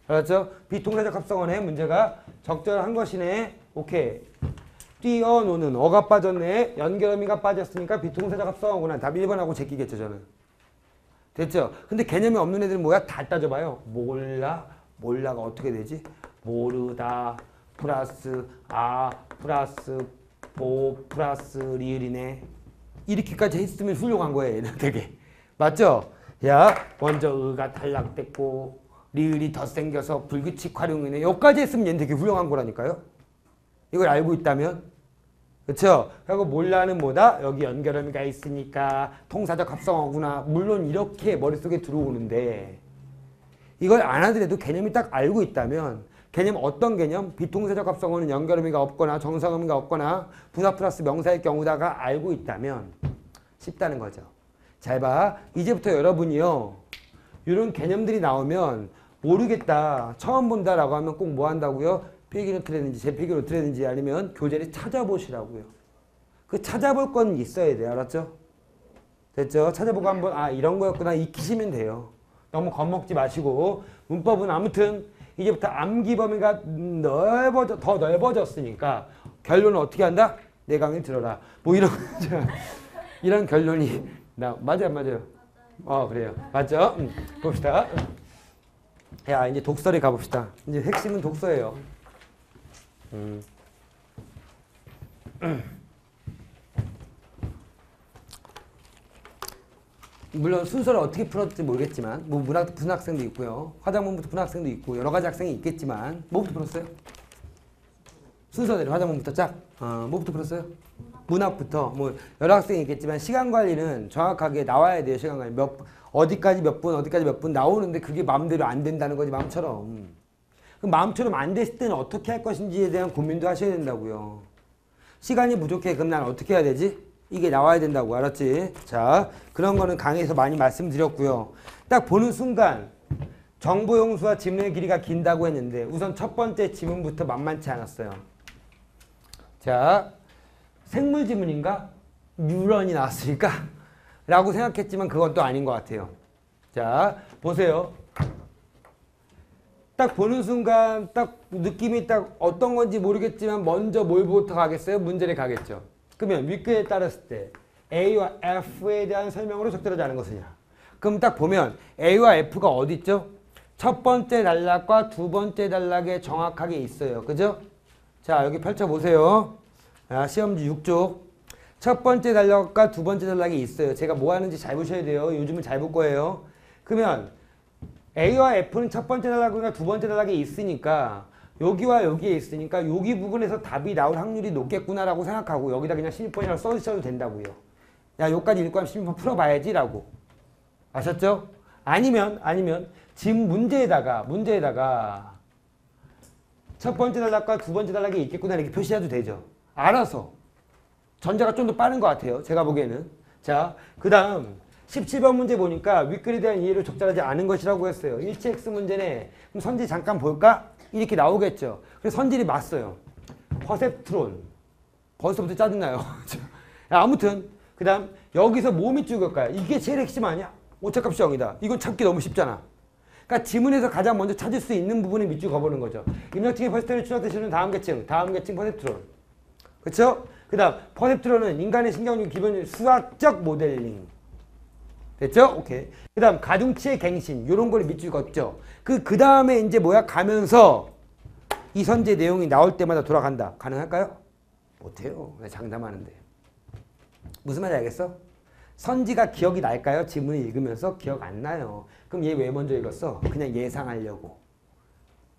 Speaker 1: 알았죠? 비통사적 합성어네. 문제가 적절한 것이네. 오케이. 뛰어노는 어가 빠졌네. 연결어미가 빠졌으니까 비통사적 합성어구나. 답 1번하고 제끼겠죠 저는. 됐죠? 근데 개념이 없는 애들은 뭐야? 다 따져봐요. 몰라가 어떻게 되지? 모르다 플러스 플러스 플러스 리을이네. 이렇게까지 했으면 훌륭한 거예요. 되게. 맞죠? 야, 먼저 의가 탈락됐고 리을이 더 생겨서 불규칙 활용이네. 여기까지 했으면 얘는 되게 훌륭한 거라니까요. 이걸 알고 있다면. 그렇죠? 그리고 몰라는 뭐다? 여기 연결어미가 있으니까 통사적 합성어구나. 물론 이렇게 머릿속에 들어오는데 이걸 안 하더라도 개념이 딱 알고 있다면 개념 어떤 개념? 비통사적 합성어는 연결어미가 없거나 정사어미가 없거나 부사 플러스 명사일 경우다가 알고 있다면 쉽다는 거죠. 잘 봐. 이제부터 여러분이요. 이런 개념들이 나오면 모르겠다. 처음 본다라고 하면 꼭 뭐 한다고요? 필기노트라든지 제필기노트라든지 아니면 교재를 찾아보시라고요. 그 찾아볼 건 있어야 돼요. 알았죠? 됐죠? 찾아보고 한번 이런 거였구나 익히시면 돼요. 너무 겁먹지 마시고 문법은 아무튼 이제부터 암기 범위가 더 넓어졌으니까 결론은 어떻게 한다? 내 강의 들어라. 뭐 이런 이런 결론이 맞아요. 그래요. 맞죠? 봅시다. 야, 이제 독서를 가봅시다. 이제 핵심은 독서예요. 물론 순서를 어떻게 풀었을지 모르겠지만 뭐 문학 푸는 학생도 있고요. 화장문부터 푸는 학생도 있고 여러 가지 학생이 있겠지만 뭐부터 풀었어요? 순서대로 화장문부터 쫙. 뭐부터 풀었어요? 문학부터. 뭐 여러 학생이 있겠지만 시간 관리는 정확하게 나와야 돼요. 시간 관리. 어디까지 몇 분, 어디까지 몇 분 나오는데 그게 마음대로 안 된다는 거지 마음처럼. 그럼 마음처럼 안 됐을 때는 어떻게 할 것인지에 대한 고민도 하셔야 된다고요. 시간이 부족해. 그럼 난 어떻게 해야 되지? 이게 나와야 된다고. 알았지? 자, 그런 거는 강의에서 많이 말씀드렸고요. 딱 보는 순간 정보 용수와 지문의 길이가 긴다고 했는데 우선 첫 번째 지문부터 만만치 않았어요. 자, 생물 지문인가? 뉴런이 나왔으니까 라고 생각했지만 그건 또 아닌 것 같아요. 자, 보세요. 딱 보는 순간 딱 느낌이 딱 어떤 건지 모르겠지만 먼저 뭘부터 가겠어요? 문제를 가겠죠. 그러면 윗글에 따랐을 때 A와 F에 대한 설명으로 적절하지 않은 것이냐. 그럼 딱 보면 A와 F가 어디 있죠? 첫 번째 단락과 두 번째 단락에 정확하게 있어요. 그죠? 자, 여기 펼쳐보세요. 시험지 6쪽. 첫 번째 단락과 두 번째 단락이 있어요. 제가 뭐 하는지 잘 보셔야 돼요. 요즘은 잘 볼 거예요. 그러면 A와 F는 첫 번째 단락과 두 번째 단락에 있으니까 여기와 여기에 있으니까 여기 부분에서 답이 나올 확률이 높겠구나라고 생각하고 여기다 그냥 16번이라고 써주셔도 된다고요. 야, 여기까지 읽고 하면 16번 풀어봐야지 라고. 아셨죠? 아니면 지금 문제에다가 첫 번째 단락과 두 번째 단락이 있겠구나 이렇게 표시해도 되죠. 알아서. 전자가 좀 더 빠른 것 같아요. 제가 보기에는. 자, 그 다음 17번 문제 보니까 윗글에 대한 이해를 적절하지 않은 것이라고 했어요. 일치 X 문제네. 그럼 선질 잠깐 볼까? 이렇게 나오겠죠. 그래서 선질이 맞어요. 퍼셉트론. 벌써부터 짜증나요. 아무튼 그 다음 여기서 뭐 밑줄 그을까요? 이게 제일 핵심 아니야? 오차값이 0이다. 이건 찾기 너무 쉽잖아. 그러니까 지문에서 가장 먼저 찾을 수 있는 부분에 밑줄 그어보는 거죠. 입력층의 퍼셉트론을 추적되시는 다음 계층 퍼셉트론. 그렇죠? 그 다음 퍼셉트론은 인간의 신경육 기본 수학적 모델링. 됐죠? 오케이. 그 다음 가중치의 갱신 요런 걸 밑줄 걷죠. 그 다음에 이제 뭐야? 가면서 이 선제 내용이 나올 때마다 돌아간다. 가능할까요? 못해요. 장담하는데. 무슨 말인지 알겠어? 선지가 기억이 날까요? 지문을 읽으면서 기억 안 나요. 그럼 얘 왜 먼저 읽었어? 그냥 예상하려고.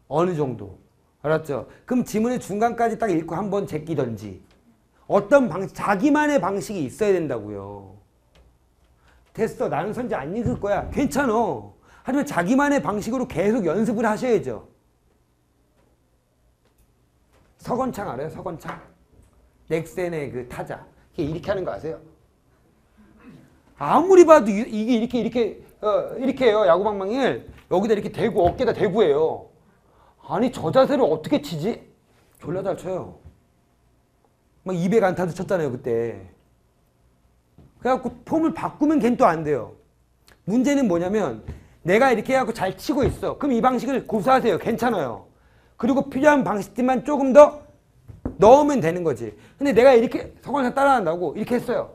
Speaker 1: 어느 정도. 알았죠? 그럼 지문의 중간까지 딱 읽고 한번 제끼던지. 어떤 방식, 자기만의 방식이 있어야 된다고요. 됐어. 나는 선지 안 읽을 거야. 괜찮아. 하지만 자기만의 방식으로 계속 연습을 하셔야죠. 서건창 알아요? 서건창? 넥센의 그 타자. 이렇게 하는 거 아세요? 아무리 봐도 이게 이렇게 해요. 야구방망이를 여기다 이렇게 대고 어깨다 대고 해요. 아니 저 자세를 어떻게 치지? 졸라 잘 쳐요. 막 200안타도 쳤잖아요 그때. 그래갖고 폼을 바꾸면 걔는 또 안 돼요. 문제는 뭐냐면 내가 이렇게 해갖고 잘 치고 있어. 그럼 이 방식을 고수하세요. 괜찮아요. 그리고 필요한 방식들만 조금 더 넣으면 되는 거지. 근데 내가 이렇게 서건상 따라한다고 이렇게 했어요.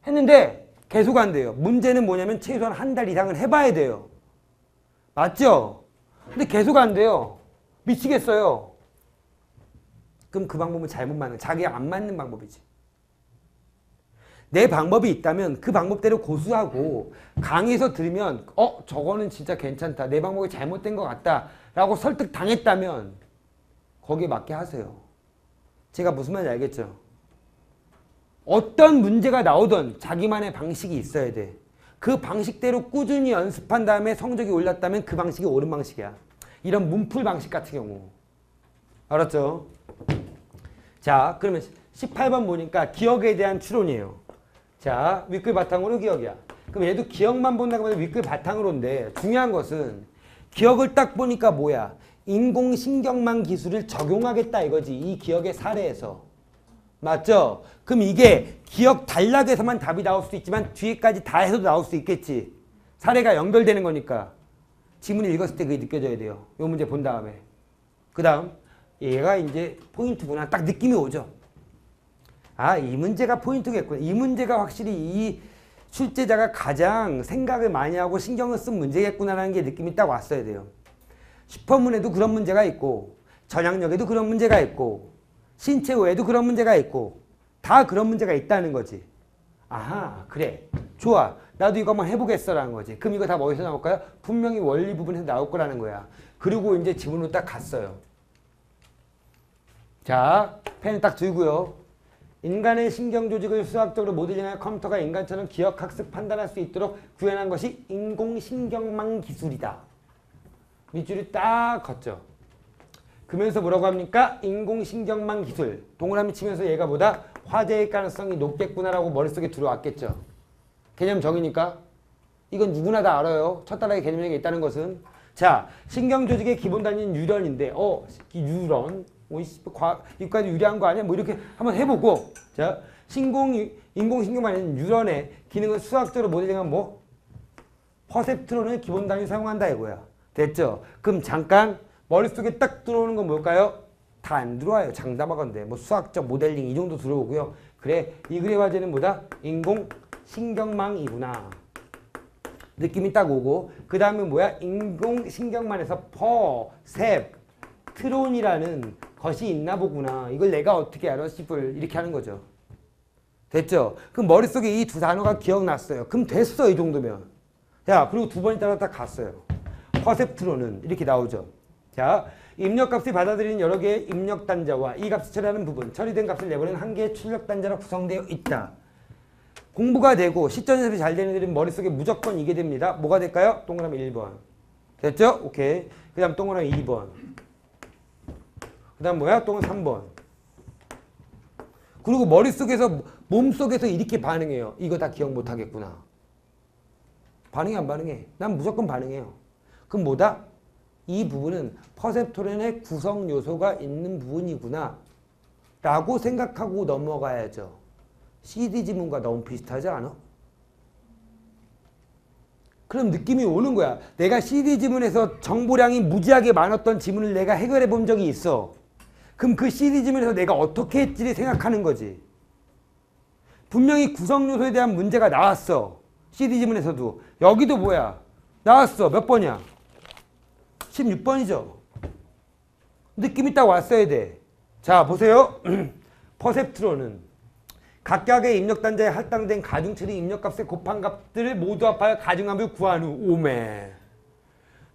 Speaker 1: 했는데 계속 안 돼요. 문제는 뭐냐면 최소한 한 달 이상은 해봐야 돼요. 맞죠? 근데 계속 안 돼요. 미치겠어요. 그럼 그 방법은 잘못 맞는, 자기에 안 맞는 방법이지. 내 방법이 있다면 그 방법대로 고수하고 강의에서 들으면 저거는 진짜 괜찮다. 내 방법이 잘못된 것 같다. 라고 설득당했다면 거기에 맞게 하세요. 제가 무슨 말인지 알겠죠? 어떤 문제가 나오든 자기만의 방식이 있어야 돼. 그 방식대로 꾸준히 연습한 다음에 성적이 올랐다면 그 방식이 옳은 방식이야. 이런 문풀 방식 같은 경우. 알았죠? 자, 그러면 18번 보니까 기억에 대한 추론이에요. 자, 윗글 바탕으로 기억이야. 그럼 얘도 기억만 본다고 하면 윗글 바탕으로인데 중요한 것은 기억을 딱 보니까 뭐야? 인공신경망 기술을 적용하겠다 이거지. 이 기억의 사례에서. 맞죠? 그럼 이게 기억 단락에서만 답이 나올 수도 있지만 뒤에까지 다 해서도 나올 수 있겠지. 사례가 연결되는 거니까. 지문을 읽었을 때 그게 느껴져야 돼요. 이 문제 본 다음에. 그 다음 얘가 이제 포인트구나. 딱 느낌이 오죠. 아, 이 문제가 포인트겠구나. 이 문제가 확실히 이 출제자가 가장 생각을 많이 하고 신경을 쓴 문제겠구나라는 게 느낌이 딱 왔어야 돼요. 슈퍼문에도 그런 문제가 있고 전향력에도 그런 문제가 있고 신체호에도 그런 문제가 있고 다 그런 문제가 있다는 거지. 아하, 그래. 좋아. 나도 이거 한번 해보겠어라는 거지. 그럼 이거 다 어디서 나올까요? 분명히 원리 부분에서 나올 거라는 거야. 그리고 이제 지문으로 딱 갔어요. 자, 펜 딱 들고요. 인간의 신경 조직을 수학적으로 모델링하여 컴퓨터가 인간처럼 기억, 학습, 판단할 수 있도록 구현한 것이 인공신경망 기술이다. 밑줄이 딱 걷죠. 그러면서 뭐라고 합니까? 인공신경망 기술. 동그라미 치면서 얘가 보다 화제일 가능성이 높겠구나라고 머릿속에 들어왔겠죠. 개념 정의니까. 이건 누구나 다 알아요. 첫 단락에 개념이 있다는 것은. 자, 신경 조직의 기본 단위는 뉴런인데 뉴런. 이까지 유리한 거 아니야? 뭐 이렇게 한번 해보고. 자, 인공신경망은 뉴런의 기능을 수학적으로 모델링한 뭐? 퍼셉트론을 기본 단위 사용한다 이거야. 됐죠? 그럼 잠깐 머릿속에 딱 들어오는 건 뭘까요? 다 안 들어와요. 장담하건대. 뭐 수학적 모델링 이 정도 들어오고요. 그래, 이 글의 화제는 뭐다? 인공신경망이구나. 느낌이 딱 오고, 그 다음에 뭐야? 인공신경망에서 퍼셉트론이라는 것이 있나 보구나. 이걸 내가 어떻게 알아? 싶을 이렇게 하는 거죠. 됐죠? 그럼 머릿속에 이 두 단어가 기억났어요. 그럼 됐어, 이 정도면. 자, 그리고 두 번 있다가 딱 갔어요. 퍼셉트론은 이렇게 나오죠. 자, 입력값을 받아들이는 여러 개의 입력단자와 이 값을 처리하는 부분, 처리된 값을 내보내는 한 개의 출력단자로 구성되어 있다. 공부가 되고 시점 연습이 잘 되는 애들은 머릿속에 무조건 이게 됩니다. 뭐가 될까요? 동그라미 1번. 됐죠? 오케이. 그 다음 동그라미 2번. 그 다음 뭐야? 동그라미 3번. 그리고 머릿속에서, 몸속에서 이렇게 반응해요. 이거 다 기억 못하겠구나. 반응해, 안 반응해? 난 무조건 반응해요. 그럼 뭐다? 이 부분은 퍼셉트론의 구성 요소가 있는 부분이구나 라고 생각하고 넘어가야죠. CD 지문과 너무 비슷하지 않아? 그럼 느낌이 오는 거야. 내가 CD 지문에서 정보량이 무지하게 많았던 지문을 내가 해결해 본 적이 있어. 그럼 그 CD 지문에서 내가 어떻게 했지를 생각하는 거지. 분명히 구성 요소에 대한 문제가 나왔어. CD 지문에서도. 여기도 뭐야? 나왔어. 몇 번이야? 16번이죠. 느낌이 딱 왔어야 돼. 자, 보세요. 퍼셉트론은 각각의 입력단자에 할당된 가중처리 입력값의 곱한 값들을 모두 합하여 가중합을 구한 후 오메.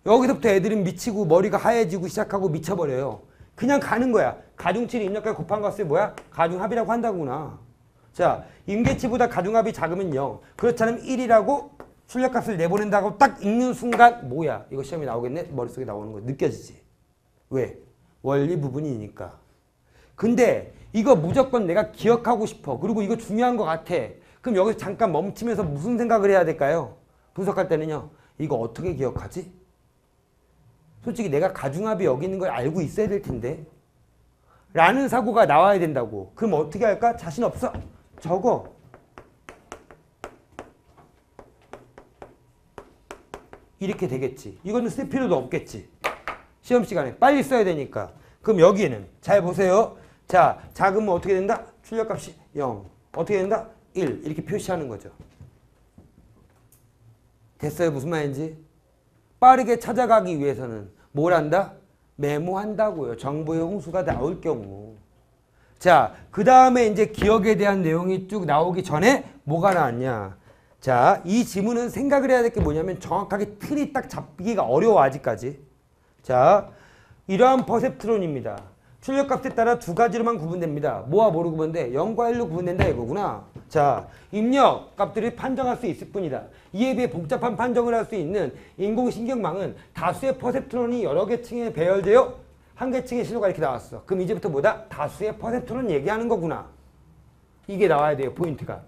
Speaker 1: 여기서부터 애들은 미치고 머리가 하얘지고 시작하고 미쳐버려요. 그냥 가는 거야. 가중처리 입력값 곱한 값을 뭐야? 가중합이라고 한다구나. 자, 임계치보다 가중합이 작으면 0. 그렇지 않으면 1이라고 출력값을 내보낸다고 딱 읽는 순간 뭐야? 이거 시험에 나오겠네? 머릿속에 나오는 거 느껴지지? 왜? 원리 부분이니까. 근데 이거 무조건 내가 기억하고 싶어. 그리고 이거 중요한 것 같아. 그럼 여기서 잠깐 멈추면서 무슨 생각을 해야 될까요? 분석할 때는요. 이거 어떻게 기억하지? 솔직히 내가 가중합이 여기 있는 걸 알고 있어야 될 텐데. 라는 사고가 나와야 된다고. 그럼 어떻게 할까? 자신 없어. 적어. 이렇게 되겠지. 이거는 쓸 필요도 없겠지. 시험 시간에 빨리 써야 되니까. 그럼 여기에는 잘 보세요. 자, 작으면 어떻게 된다? 출력값이 0. 어떻게 된다? 1. 이렇게 표시하는 거죠. 됐어요? 무슨 말인지? 빠르게 찾아가기 위해서는 뭘 한다? 메모한다고요. 정보의 홍수가 나올 경우. 자, 그 다음에 이제 기억에 대한 내용이 쭉 나오기 전에 뭐가 나왔냐? 자, 이 지문은 생각을 해야 될 게 뭐냐면 정확하게 틀이 딱 잡기가 어려워 아직까지. 자, 이러한 퍼셉트론입니다. 출력값에 따라 두 가지로만 구분됩니다. 뭐와 뭐로 구분돼? 0과 1로 구분된다 이거구나. 자, 입력 값들을 판정할 수 있을 뿐이다. 이에 비해 복잡한 판정을 할 수 있는 인공신경망은 다수의 퍼셉트론이 여러 개 층에 배열되어 한 개 층의 신호가 이렇게 나왔어. 그럼 이제부터 뭐다? 다수의 퍼셉트론 얘기하는 거구나. 이게 나와야 돼요. 포인트가.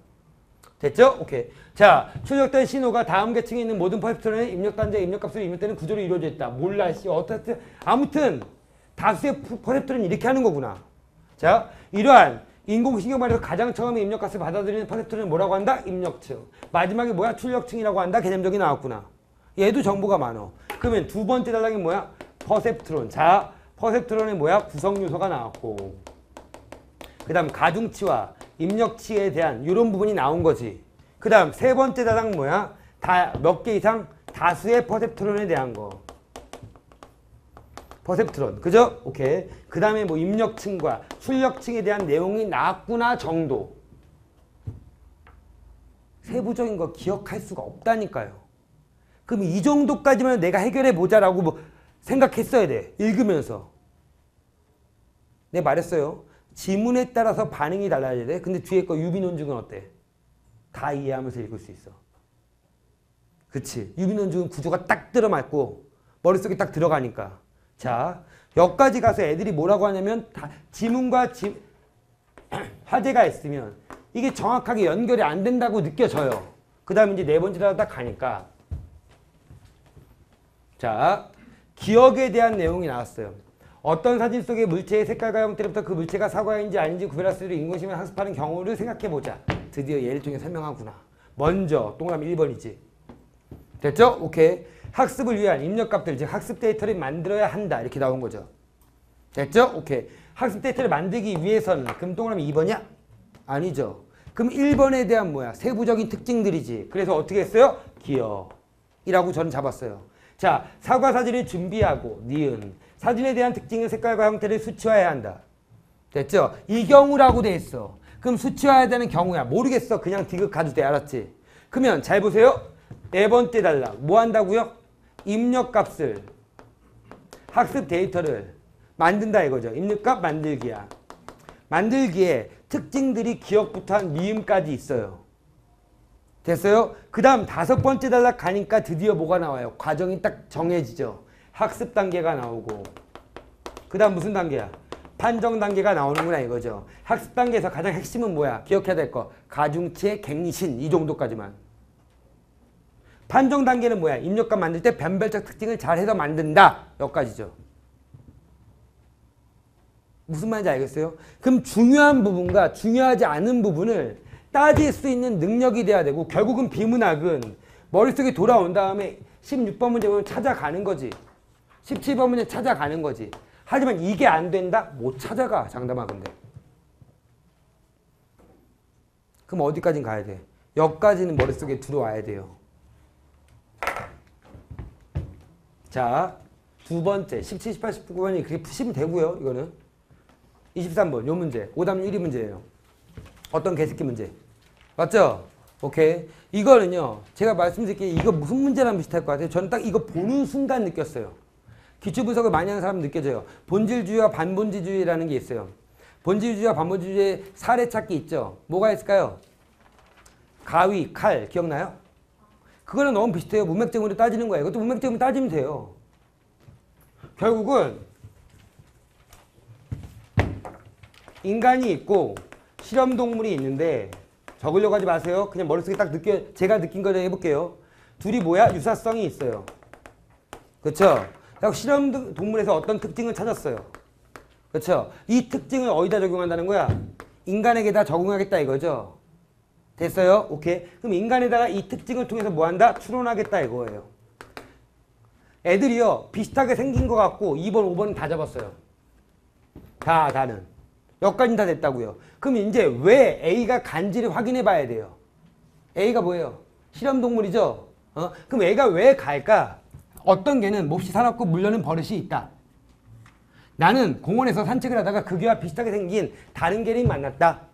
Speaker 1: 됐죠? 오케이. 자, 출력된 신호가 다음 계층에 있는 모든 퍼셉트론의 입력단자의 입력값으로 입력되는 구조로 이루어져 있다. 몰라, 씨. 어떻게. 아무튼, 다수의 퍼셉트론이 이렇게 하는 거구나. 자, 이러한 인공신경망에서 가장 처음에 입력값을 받아들이는 퍼셉트론을 뭐라고 한다? 입력층. 마지막에 뭐야? 출력층이라고 한다. 개념적이 나왔구나. 얘도 정보가 많어. 그러면 두 번째 단락이 뭐야? 퍼셉트론. 자, 퍼셉트론의 뭐야? 구성 요소가 나왔고. 그 다음 가중치와 입력치에 대한 이런 부분이 나온 거지. 그 다음 세 번째 단락 뭐야? 다 몇 개 이상 다수의 퍼셉트론에 대한 거. 퍼셉트론. 그죠? 오케이. 그 다음에 뭐 입력층과 출력층에 대한 내용이 나왔구나 정도. 세부적인 거 기억할 수가 없다니까요. 그럼 이 정도까지만 내가 해결해 보자라고 뭐 생각했어야 돼. 읽으면서. 내가 말했어요. 지문에 따라서 반응이 달라야 돼. 근데 뒤에 거 유비논증은 어때? 다 이해하면서 읽을 수 있어. 그치? 유비논증은 구조가 딱 들어맞고 머릿속에 딱 들어가니까. 자, 여기까지 가서 애들이 뭐라고 하냐면 다 지문과 화제가 있으면 이게 정확하게 연결이 안 된다고 느껴져요. 그 다음에 이제 네 번째 단락 딱 가니까. 자, 기억에 대한 내용이 나왔어요. 어떤 사진 속의 물체의 색깔과 형태로부터 그 물체가 사과인지 아닌지 구별할 수 있도록 인공심을 학습하는 경우를 생각해보자. 드디어 예를 통해 설명하구나. 먼저 동그라미 1번이지. 됐죠? 오케이. 학습을 위한 입력값들, 즉 학습 데이터를 만들어야 한다. 이렇게 나온 거죠. 됐죠? 오케이. 학습 데이터를 만들기 위해서는 그럼 동그라미 2번이야? 아니죠. 그럼 1번에 대한 뭐야? 세부적인 특징들이지. 그래서 어떻게 했어요? 기억이라고 저는 잡았어요. 자, 사과 사진을 준비하고 니은. 사진에 대한 특징은 색깔과 형태를 수치화해야 한다. 됐죠? 이 경우라고 돼 있어. 그럼 수치화해야 되는 경우야. 모르겠어. 그냥 디귿 가도 돼. 알았지? 그러면 잘 보세요. 네 번째 단락. 뭐 한다고요? 입력값을 학습 데이터를 만든다 이거죠. 입력값 만들기야. 만들기에 특징들이 기억부터 한 미음까지 있어요. 됐어요? 그 다음 5번째 단락 가니까 드디어 뭐가 나와요? 과정이 딱 정해지죠. 학습 단계가 나오고 그 다음 무슨 단계야? 판정 단계가 나오는구나 이거죠. 학습 단계에서 가장 핵심은 뭐야? 기억해야 될 거. 가중치, 갱신 이 정도까지만. 판정 단계는 뭐야? 입력값 만들 때 변별적 특징을 잘해서 만든다. 여기까지죠. 무슨 말인지 알겠어요? 그럼 중요한 부분과 중요하지 않은 부분을 따질 수 있는 능력이 돼야 되고 결국은 비문학은 머릿속에 돌아온 다음에 16번 문제 보면 찾아가는 거지. 17번 문제 찾아가는 거지. 하지만 이게 안 된다? 못 찾아가. 장담하건대. 그럼 어디까지는 가야 돼? 여기까지는 머릿속에 들어와야 돼요. 자, 두 번째 17, 18, 19번이 그렇게 푸시면 되고요. 이거는 23번 요 문제 5답 1위 문제예요. 어떤 개새끼 문제 맞죠? 오케이. 이거는요 제가 말씀드릴게요. 이거 무슨 문제랑 비슷할 것 같아요. 저는 딱 이거 보는 순간 느꼈어요. 기초 분석을 많이 하는 사람은 느껴져요. 본질주의와 반본질주의라는 게 있어요. 본질주의와 반본질주의의 사례 찾기 있죠. 뭐가 있을까요? 가위, 칼 기억나요? 그거랑 너무 비슷해요. 문맥적으로 따지는 거예요. 이것도 문맥적으로 따지면 돼요. 결국은 인간이 있고 실험동물이 있는데 적으려고 하지 마세요. 그냥 머릿속에 딱 제가 느낀 거를 해볼게요. 둘이 뭐야? 유사성이 있어요. 그렇죠? 실험동물에서 어떤 특징을 찾았어요. 그렇죠? 이 특징을 어디다 적용한다는 거야? 인간에게다 적용하겠다 이거죠. 됐어요? 오케이. 그럼 인간에다가 이 특징을 통해서 뭐 한다? 추론하겠다 이거예요. 애들이요 비슷하게 생긴 것 같고 2번, 5번 다 잡았어요. 다는. 여기까지는 다 됐다고요. 그럼 이제 왜 A가 간지를 확인해 봐야 돼요. A가 뭐예요? 실험동물이죠. 그럼 A가 왜 갈까? 어떤 개는 몹시 사납고 물려는 버릇이 있다. 나는 공원에서 산책을 하다가 그 개와 비슷하게 생긴 다른 개를 만났다.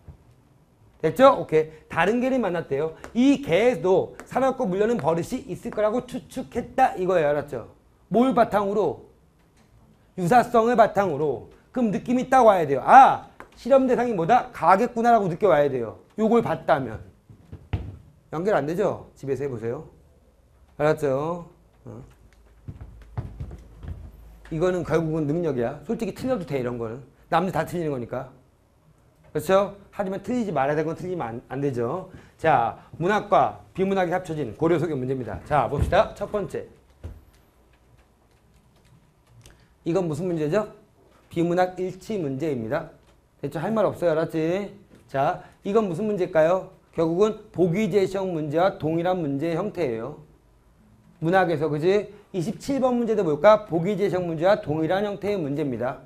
Speaker 1: 됐죠? 오케이. 다른 개를 만났대요. 이 개에도 사납고 물려는 버릇이 있을 거라고 추측했다. 이거예요. 알았죠? 뭘 바탕으로? 유사성을 바탕으로. 그럼 느낌이 딱 와야 돼요. 아! 실험 대상이 뭐다? 가겠구나라고 느껴와야 돼요. 요걸 봤다면. 연결 안 되죠? 집에서 해보세요. 알았죠? 이거는 결국은 능력이야. 솔직히 틀려도 돼 이런 거는. 남들 다 틀리는 거니까. 그렇죠? 하지만 틀리지 말아야 되는 건 틀리면 안 되죠. 자, 문학과 비문학이 합쳐진 고려 속의 문제입니다. 자, 봅시다. 첫 번째. 이건 무슨 문제죠? 비문학 일치 문제입니다. 됐죠? 할 말 없어요. 알았지? 자, 이건 무슨 문제일까요? 결국은 보기제시형 문제와 동일한 문제의 형태예요. 문학에서 그지? 27번 문제도 볼까? 보기제시형 문제와 동일한 형태의 문제입니다.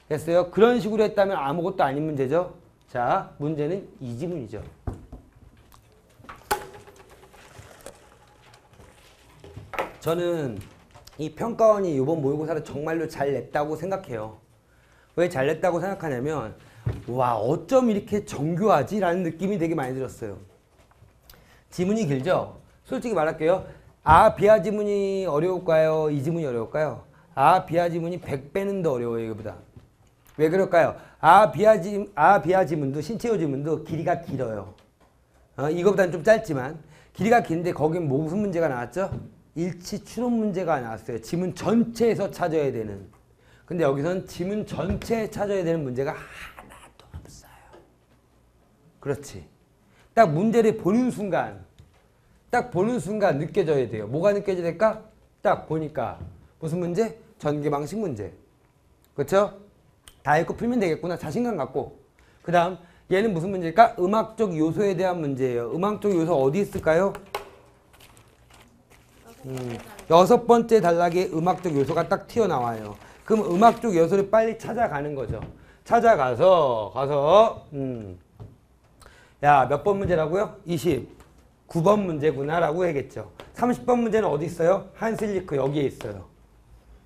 Speaker 1: 됐어요? 그런 식으로 했다면 아무것도 아닌 문제죠. 자, 문제는 이 지문이죠. 저는 이 평가원이 이번 모의고사를 정말로 잘 냈다고 생각해요. 왜 잘 냈다고 생각하냐면 와 어쩜 이렇게 정교하지? 라는 느낌이 되게 많이 들었어요. 지문이 길죠? 솔직히 말할게요. 아 비하 지문이 어려울까요? 이 지문이 어려울까요? 아 비하 지문이 100배는 더 어려워요. 이거보다. 왜 그럴까요? 아 비하 지문도 신체호 지문도 길이가 길어요. 이거보다는 좀 짧지만 길이가 긴데 거긴 무슨 문제가 나왔죠? 일치 추론 문제가 나왔어요. 지문 전체에서 찾아야 되는. 근데 여기서는 지문 전체에 찾아야 되는 문제가 하나도 없어요. 그렇지. 딱 문제를 보는 순간 느껴져야 돼요. 뭐가 느껴져야 될까? 딱 보니까 무슨 문제? 전개방식 문제. 그렇죠? 다 읽고 풀면 되겠구나. 자신감 갖고. 그 다음 얘는 무슨 문제일까? 음악적 요소에 대한 문제예요. 음악적 요소 어디 있을까요? 6번째 단락에 음악적 요소가 딱 튀어나와요. 그럼 음악적 요소를 빨리 찾아가는 거죠. 찾아가서 야, 몇 번 문제라고요? 29번 문제구나 라고 해야겠죠. 30번 문제는 어디 있어요? 한슬리크 여기에 있어요.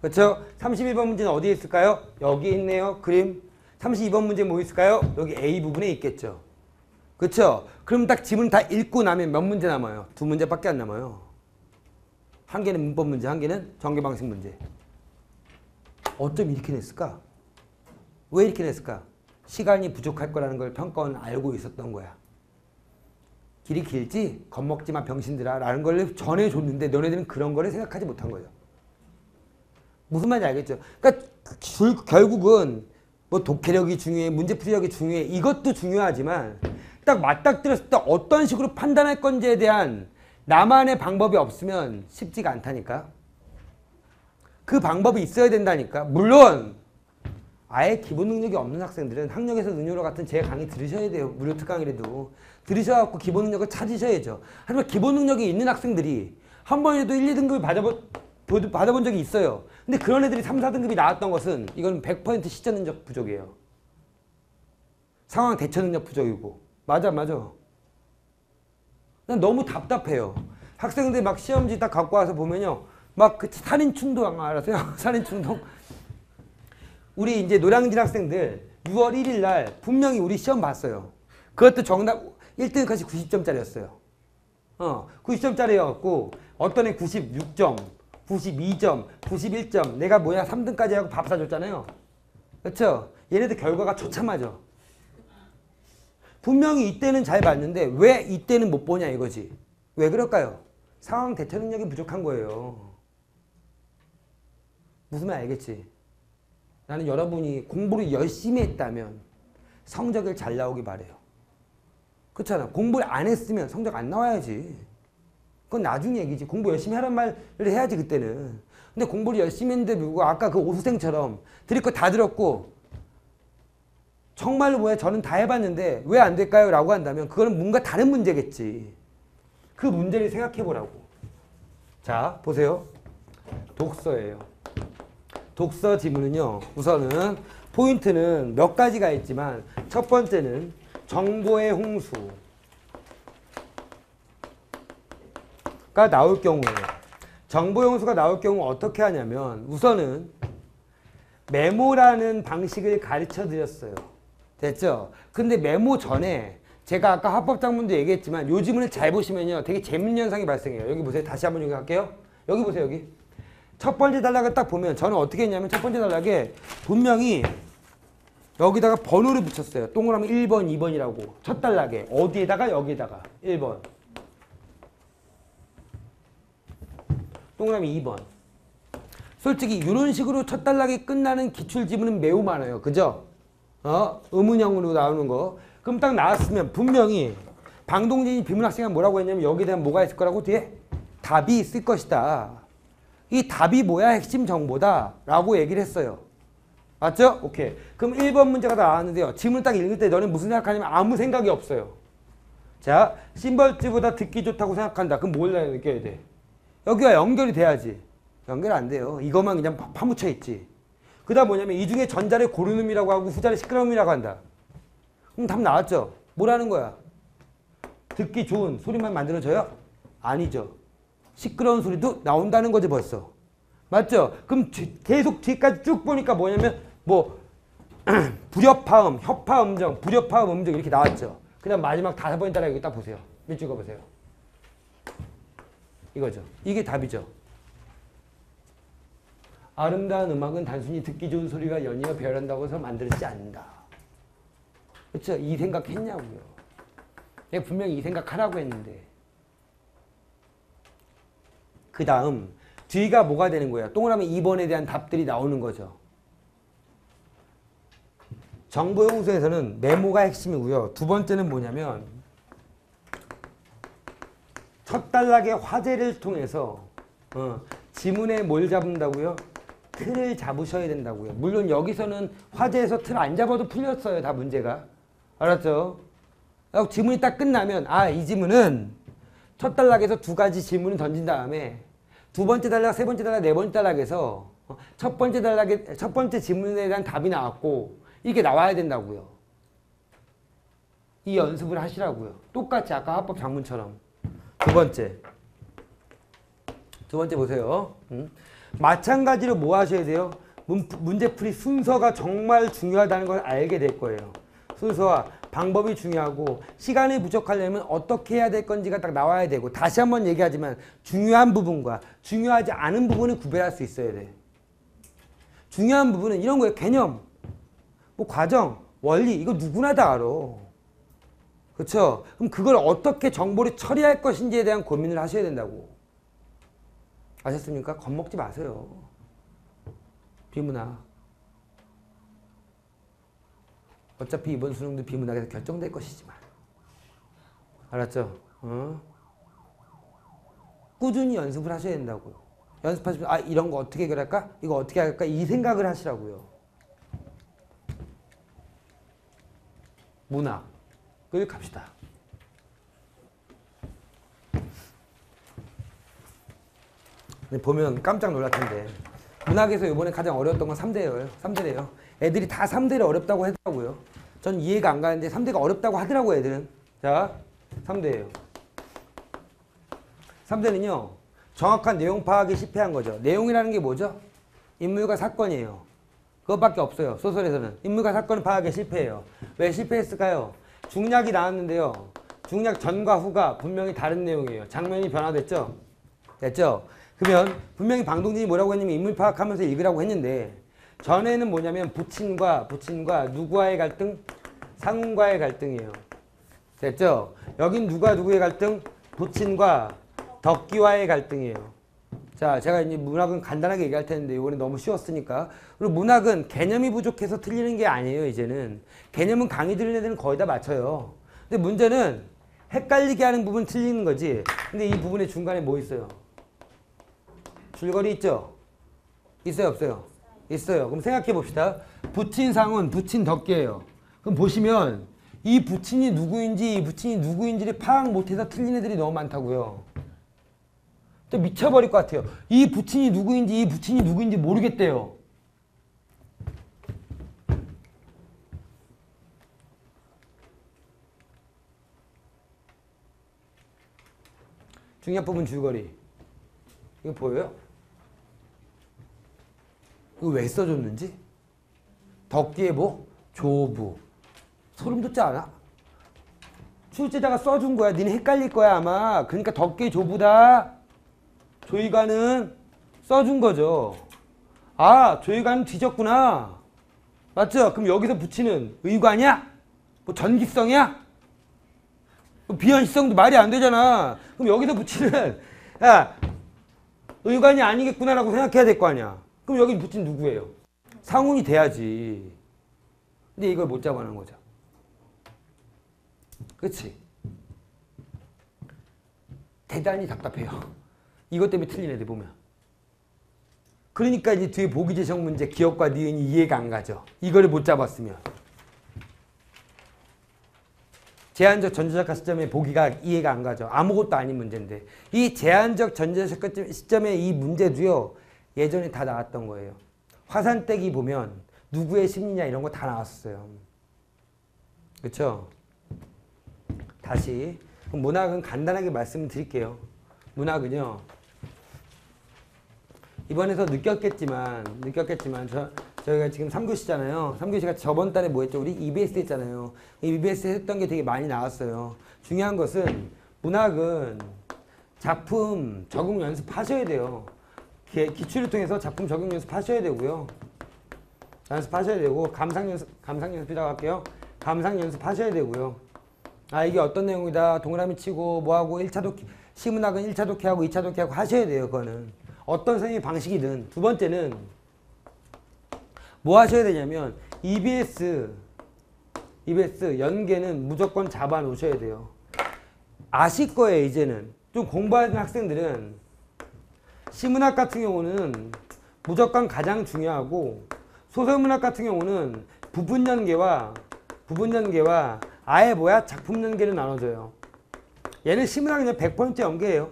Speaker 1: 그렇죠? 31번 문제는 어디에 있을까요? 여기 있네요. 그림. 32번 문제 뭐 있을까요? 여기 A 부분에 있겠죠. 그렇죠? 그럼 딱 지문 다 읽고 나면 몇 문제 남아요? 2문제밖에 안 남아요. 한 개는 문법 문제, 한 개는 전개방식 문제. 어쩜 이렇게 냈을까? 왜 이렇게 냈을까? 시간이 부족할 거라는 걸 평가원은 알고 있었던 거야. 길이 길지? 겁먹지마 병신들아 라는 걸 전해줬는데 너네들은 그런 거를 생각하지 못한 거예요. 무슨 말인지 알겠죠? 그러니까 결국은 뭐 독해력이 중요해, 문제풀이력이 중요해, 이것도 중요하지만 딱 맞닥뜨렸을 때 어떤 식으로 판단할 건지에 대한 나만의 방법이 없으면 쉽지가 않다니까. 그 방법이 있어야 된다니까. 물론 아예 기본 능력이 없는 학생들은 학력에서 능력으로 같은 제 강의 들으셔야 돼요. 무료 특강이라도. 들으셔갖고 기본 능력을 찾으셔야죠. 하지만 기본 능력이 있는 학생들이 한 번이라도 1, 2등급을 받아본 적이 있어요. 근데 그런 애들이 3, 4등급이 나왔던 것은 이건 100% 시전 능력 부족이에요. 상황 대처 능력 부족이고. 맞아. 난 너무 답답해요. 학생들 막 시험지 딱 갖고 와서 보면요. 막 그 살인 충동 알아서요? 살인 충동. 우리 이제 노량진 학생들 6월 1일 날 분명히 우리 시험 봤어요. 그것도 정답 1등까지 90점짜리였어요. 90점짜리여갖고 어떤 애 96점, 92점, 91점. 내가 뭐야 3등까지 하고 밥 사줬잖아요. 그렇죠? 얘네들 결과가 처참하죠. 분명히 이때는 잘 봤는데 왜 이때는 못 보냐 이거지. 왜 그럴까요? 상황 대처 능력이 부족한 거예요. 무슨 말 알겠지? 나는 여러분이 공부를 열심히 했다면 성적을 잘 나오기 바래요. 그렇잖아. 공부를 안 했으면 성적 안 나와야지. 그건 나중 얘기지. 공부 열심히 하란 말을 해야지 그때는. 근데 공부를 열심히 했는데 불구하고 아까 그 오수생처럼 드릴 거 다 들었고 정말로 뭐야 저는 다 해봤는데 왜 안 될까요? 라고 한다면 그거는 뭔가 다른 문제겠지. 그 문제를 생각해 보라고. 자 보세요. 독서예요. 독서 지문은요. 우선은 포인트는 몇 가지가 있지만 첫 번째는 정보의 홍수가 나올 경우에 정보의 홍수가 나올 경우 어떻게 하냐면 우선은 메모라는 방식을 가르쳐 드렸어요. 됐죠? 근데 메모 전에 제가 아까 합법작문도 얘기했지만 요 지문을 잘 보시면요. 되게 재밌는 현상이 발생해요. 여기 보세요. 다시 한번 여기 갈게요. 여기 보세요. 여기. 첫 번째 단락을 딱 보면 저는 어떻게 했냐면 첫 번째 단락에 분명히 여기다가 번호를 붙였어요. 동그라미 1번, 2번이라고. 첫 단락에. 어디에다가? 여기에다가. 1번. 동그라미 2번. 솔직히 이런 식으로 첫 단락이 끝나는 기출지문은 매우 많아요. 그죠? 의문형으로 나오는 거. 그럼 딱 나왔으면 분명히 방동진이 비문학생이 뭐라고 했냐면 여기에 대한 뭐가 있을 거라고 뒤에? 답이 있을 것이다. 이 답이 뭐야? 핵심 정보다 라고 얘기를 했어요. 맞죠? 오케이. 그럼 1번 문제가 나왔는데요. 지문을 딱 읽을 때 너는 무슨 생각하냐면 아무 생각이 없어요. 자, 심벌지보다 듣기 좋다고 생각한다. 그럼 뭘 느껴야 돼? 여기와 연결이 돼야지. 연결 안 돼요. 이것만 그냥 파묻혀 있지. 그 다음 뭐냐면 이 중에 전자를 고르는이라고 하고 후자를 시끄러움이라고 한다. 그럼 답 나왔죠? 뭐라는 거야? 듣기 좋은 소리만 만들어져요? 아니죠. 시끄러운 소리도 나온다는 거지 벌써. 맞죠? 그럼 계속 뒤까지 쭉 보니까 뭐냐면 뭐 불협화음, 협화음정, 불협화음 음정 이렇게 나왔죠. 그 다음 마지막 5번에 따라 여기 딱 보세요. 밑 찍어보세요. 이거죠. 이게 답이죠. 아름다운 음악은 단순히 듣기 좋은 소리가 연이어 배열한다고 해서 만들지 않는다. 그렇죠? 이 생각 했냐고요. 내가 분명히 이 생각 하라고 했는데. 그 다음 뒤가 뭐가 되는 거야? 동그라미 2번에 대한 답들이 나오는 거죠. 정보 홍수에서는 메모가 핵심이고요. 두 번째는 뭐냐면 첫 단락의 화제를 통해서 지문에 뭘 잡는다고요? 틀을 잡으셔야 된다고요. 물론 여기서는 화제에서 틀 안 잡아도 풀렸어요. 다 문제가. 알았죠? 지문이 딱 끝나면 이 지문은 첫 단락에서 두 가지 질문을 던진 다음에 두 번째 단락, 세 번째 단락, 네 번째 단락에서 첫 번째 단락에 첫 번째 질문에 대한 답이 나왔고 이게 나와야 된다고요. 이 연습을 하시라고요. 똑같이 아까 화법 작문처럼. 두 번째 보세요. 마찬가지로 뭐 하셔야 돼요? 문제풀이 순서가 정말 중요하다는 걸 알게 될 거예요. 순서와 방법이 중요하고 시간이 부족하려면 어떻게 해야 될 건지가 딱 나와야 되고 다시 한번 얘기하지만 중요한 부분과 중요하지 않은 부분을 구별할 수 있어야 돼. 중요한 부분은 이런 거예요. 개념, 뭐 과정, 원리 이거 누구나 다 알아. 그렇죠? 그럼 그걸 어떻게 정보를 처리할 것인지에 대한 고민을 하셔야 된다고. 아셨습니까? 겁먹지 마세요. 비문학. 어차피 이번 수능도 비문학에서 결정될 것이지만. 알았죠? 꾸준히 연습을 하셔야 된다고요. 연습하시면 아 이런 거 어떻게 해결할까? 이거 어떻게 할까? 이 생각을 하시라고요. 문학. 여기 갑시다. 보면 깜짝 놀랄 텐데 문학에서 이번에 가장 어려웠던 건 3대래요. 애들이 다 3대를 어렵다고 하더라고요. 전 이해가 안 가는데 3대가 어렵다고 하더라고요, 애들은. 자, 3대예요. 3대는요. 정확한 내용 파악에 실패한 거죠. 내용이라는 게 뭐죠? 인물과 사건이에요. 그것밖에 없어요. 소설에서는. 인물과 사건 파악에 실패해요. 왜 실패했을까요? 중략이 나왔는데요. 중략 전과 후가 분명히 다른 내용이에요. 장면이 변화됐죠? 됐죠? 그러면 분명히 방동진이 뭐라고 했냐면 인물 파악하면서 읽으라고 했는데 전에는 뭐냐면 부친과 누구와의 갈등? 상훈과의 갈등이에요. 됐죠? 여긴 누가 누구의 갈등? 부친과 덕기와의 갈등이에요. 자, 제가 이제 문학은 간단하게 얘기할 텐데 이번에 너무 쉬웠으니까. 그리고 문학은 개념이 부족해서 틀리는 게 아니에요, 이제는. 개념은 강의 들은 애들은 거의 다 맞춰요. 근데 문제는 헷갈리게 하는 부분 틀리는 거지. 근데 이 부분의 중간에 뭐 있어요? 줄거리 있죠? 있어요, 없어요? 있어요. 그럼 생각해 봅시다. 부친 상훈, 부친 덕기예요. 그럼 보시면 이 부친이 누구인지를 파악 못해서 틀린 애들이 너무 많다고요. 또 미쳐버릴 것 같아요. 이 부친이 누구인지 모르겠대요. 중요한 부분 줄거리. 이거 보여요? 이거 왜 써줬는지? 덕기의 뭐? 조부. 소름 돋지 않아? 출제자가 써준 거야. 니네 헷갈릴 거야 아마. 그러니까 덕기의 조부다. 조의관은 써준 거죠. 아, 조의관은 뒤졌구나. 맞죠? 그럼 여기서 붙이는 의관이야? 뭐 전기성이야? 뭐 비현실성도 말이 안 되잖아. 그럼 여기서 붙이는 야, 의관이 아니겠구나라고 생각해야 될 거 아니야. 그럼 여기 붙인 누구예요? 상훈이 돼야지. 근데 이걸 못 잡아내는 거죠. 그렇지? 대단히 답답해요. 이것 때문에 틀린 애들 보면. 그러니까 이제 뒤에 보기재정 문제 기억과 니은이 이해가 안 가죠. 이거를 못 잡았으면. 제한적 전제작가 시점에 보기가 이해가 안 가죠. 아무것도 아닌 문제인데. 이 제한적 전제작가 시점에 이 문제도요. 예전에 다 나왔던 거예요. 화산떼기 보면 누구의 심리냐 이런 거 다 나왔어요. 그렇죠? 다시 그럼 문학은 간단하게 말씀드릴게요. 문학은요. 이번에서 느꼈겠지만 저희가 지금 3교시잖아요. 3교시가 저번 달에 뭐 했죠? 우리 EBS 했잖아요. EBS 했던 게 되게 많이 나왔어요. 중요한 것은 문학은 작품 적응 연습하셔야 돼요. 기출을 통해서 작품 적용 연습하셔야 되고요. 연습하셔야 되고 감상 연습이라고 할게요. 감상 연습하셔야 되고요. 아 이게 어떤 내용이다. 동그라미 치고 뭐하고 1차 독해 시문학은 1차 독해하고 2차 독해하고 하셔야 돼요. 그거는. 어떤 선생님 방식이든. 두 번째는 뭐 하셔야 되냐면 EBS 연계는 무조건 잡아 놓으셔야 돼요. 아실 거예요. 이제는. 좀 공부하는 학생들은 시문학 같은 경우는 무조건 가장 중요하고 소설문학 같은 경우는 부분 연계와 아예 뭐야? 작품 연계를 나눠줘요. 얘는 시문학은 그냥 100% 연계예요.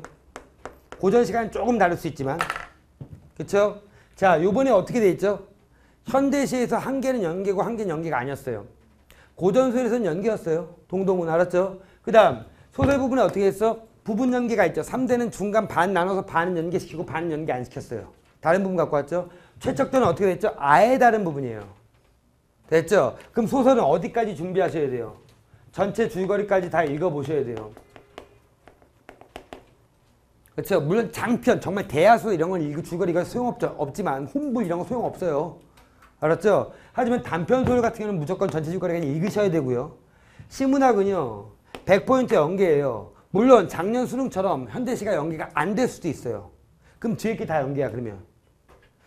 Speaker 1: 고전 시간은 조금 다를 수 있지만. 그쵸? 자, 요번에 어떻게 돼 있죠? 현대시에서 한 개는 연계고 한 개는 연계가 아니었어요. 고전소에서는 연계였어요. 동동은 알았죠? 그 다음 소설 부분에 어떻게 했어? 부분 연계가 있죠. 3대는 중간 반 나눠서 반은 연계시키고 반은 연계 안 시켰어요. 다른 부분 갖고 왔죠? 최척도는 어떻게 됐죠? 아예 다른 부분이에요. 됐죠? 그럼 소설은 어디까지 준비하셔야 돼요? 전체 줄거리까지 다 읽어보셔야 돼요. 그렇죠? 물론 장편, 정말 대하소 이런 건 읽을 줄거리가 없지만 혼불 이런 거 소용없어요. 알았죠? 하지만 단편 소설 같은 경우는 무조건 전체 줄거리가 읽으셔야 되고요. 시문학은요. 100% 연계예요. 물론 작년 수능처럼 현대시가 연계가 안 될 수도 있어요. 그럼 뒤에 게 다 연계야 그러면.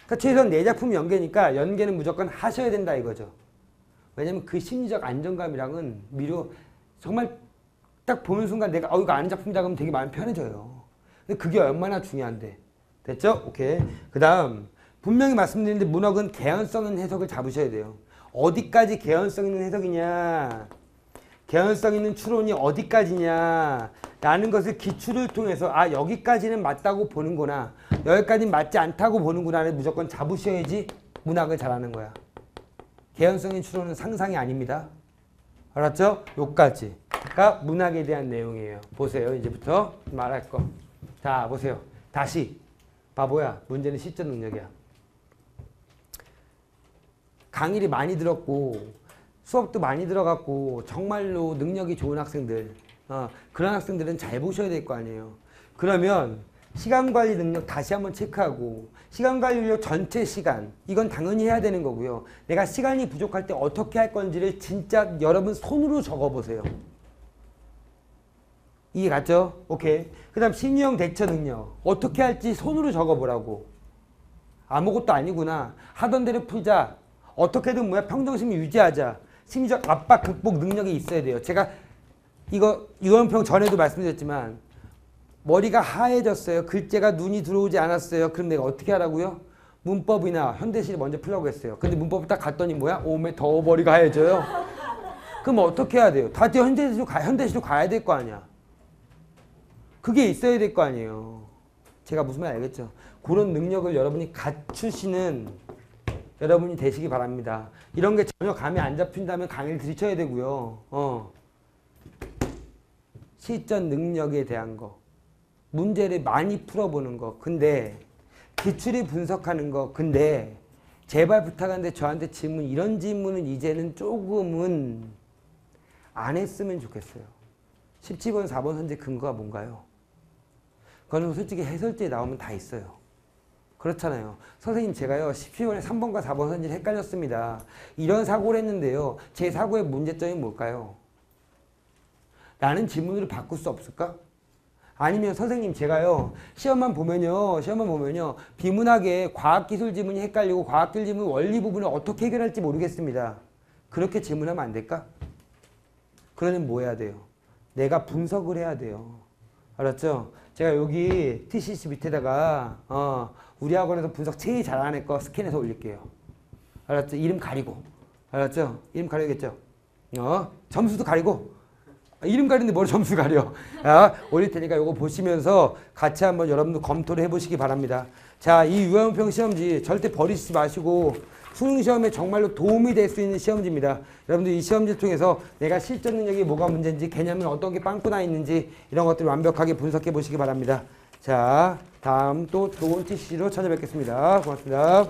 Speaker 1: 그러니까 최소한 4작품 연계니까 연계는 무조건 하셔야 된다 이거죠. 왜냐면 그 심리적 안정감이랑은 미루 정말 딱 보는 순간 내가 이거 아는 작품이다 그러면 되게 마음이 편해져요. 근데 그게 얼마나 중요한데. 됐죠? 오케이. 그 다음 분명히 말씀드리는데 문학은 개연성 있는 해석을 잡으셔야 돼요. 어디까지 개연성 있는 해석이냐, 개연성 있는 추론이 어디까지냐 라는 것을 기출을 통해서 아 여기까지는 맞다고 보는구나, 여기까지는 맞지 않다고 보는구나를 무조건 잡으셔야지 문학을 잘하는 거야. 개연성 있는 추론은 상상이 아닙니다. 알았죠? 요까지가 문학에 대한 내용이에요. 보세요. 이제부터 말할 거. 자 보세요. 다시 바보야. 문제는 시적 능력이야. 강의를 많이 들었고 수업도 많이 들어갔고 정말로 능력이 좋은 학생들, 그런 학생들은 잘 보셔야 될 거 아니에요. 그러면 시간관리 능력 다시 한번 체크하고 시간관리 능력 전체 시간 이건 당연히 해야 되는 거고요. 내가 시간이 부족할 때 어떻게 할 건지를 진짜 여러분 손으로 적어보세요. 이해 갔죠? 오케이. 그 다음 신유형 대처 능력 어떻게 할지 손으로 적어보라고. 아무것도 아니구나. 하던 대로 풀자. 어떻게든 뭐야 평정심 유지하자. 심리적 압박 극복 능력이 있어야 돼요. 제가 이거 유언평 전에도 말씀드렸지만 머리가 하얘졌어요. 글자가 눈이 들어오지 않았어요. 그럼 내가 어떻게 하라고요? 문법이나 현대시를 먼저 풀려고 했어요. 근데 문법을 딱 갔더니 뭐야? 오메 더 머리가 하얘져요. 그럼 어떻게 해야 돼요? 다들 현대시로 가야 될 거 아니야. 그게 있어야 될 거 아니에요. 제가 무슨 말 알겠죠? 그런 능력을 여러분이 갖추시는 여러분이 되시기 바랍니다. 이런 게 전혀 감이 안 잡힌다면 강의를 들이쳐야 되고요. 실전 능력에 대한 거. 문제를 많이 풀어보는 거. 근데 기출이 분석하는 거. 근데 제발 부탁하는데 저한테 질문 이런 질문은 이제는 조금은 안 했으면 좋겠어요. 17번 4번 선제 근거가 뭔가요? 그거는 솔직히 해설지에 나오면 다 있어요. 그렇잖아요. 선생님 제가요 17번에 3번과 4번 선지를 헷갈렸습니다. 이런 사고를 했는데요. 제 사고의 문제점이 뭘까요? 라는 질문으로 바꿀 수 없을까? 아니면 선생님 제가요 시험만 보면요 비문학의 과학기술 지문이 헷갈리고 과학기술 지문 원리 부분을 어떻게 해결할지 모르겠습니다. 그렇게 질문하면 안 될까? 그러면 뭐 해야 돼요? 내가 분석을 해야 돼요. 알았죠? 제가 여기 TCC 밑에다가 우리 학원에서 분석 제일 잘하는 애 거 스캔해서 올릴게요. 알았죠? 이름 가리고. 알았죠? 이름 가려야겠죠? 점수도 가리고. 이름 가리는데 뭘 점수 가려. 올릴 테니까 이거 보시면서 같이 한번 여러분도 검토를 해보시기 바랍니다. 자, 이 유형평 시험지 절대 버리지 마시고 수능시험에 정말로 도움이 될 수 있는 시험지입니다. 여러분들 이 시험지를 통해서 내가 실전 능력이 뭐가 문제인지 개념은 어떤 게 빵꾸 나 있는지 이런 것들을 완벽하게 분석해 보시기 바랍니다. 자, 다음 또 좋은 TC로 찾아뵙겠습니다. 고맙습니다.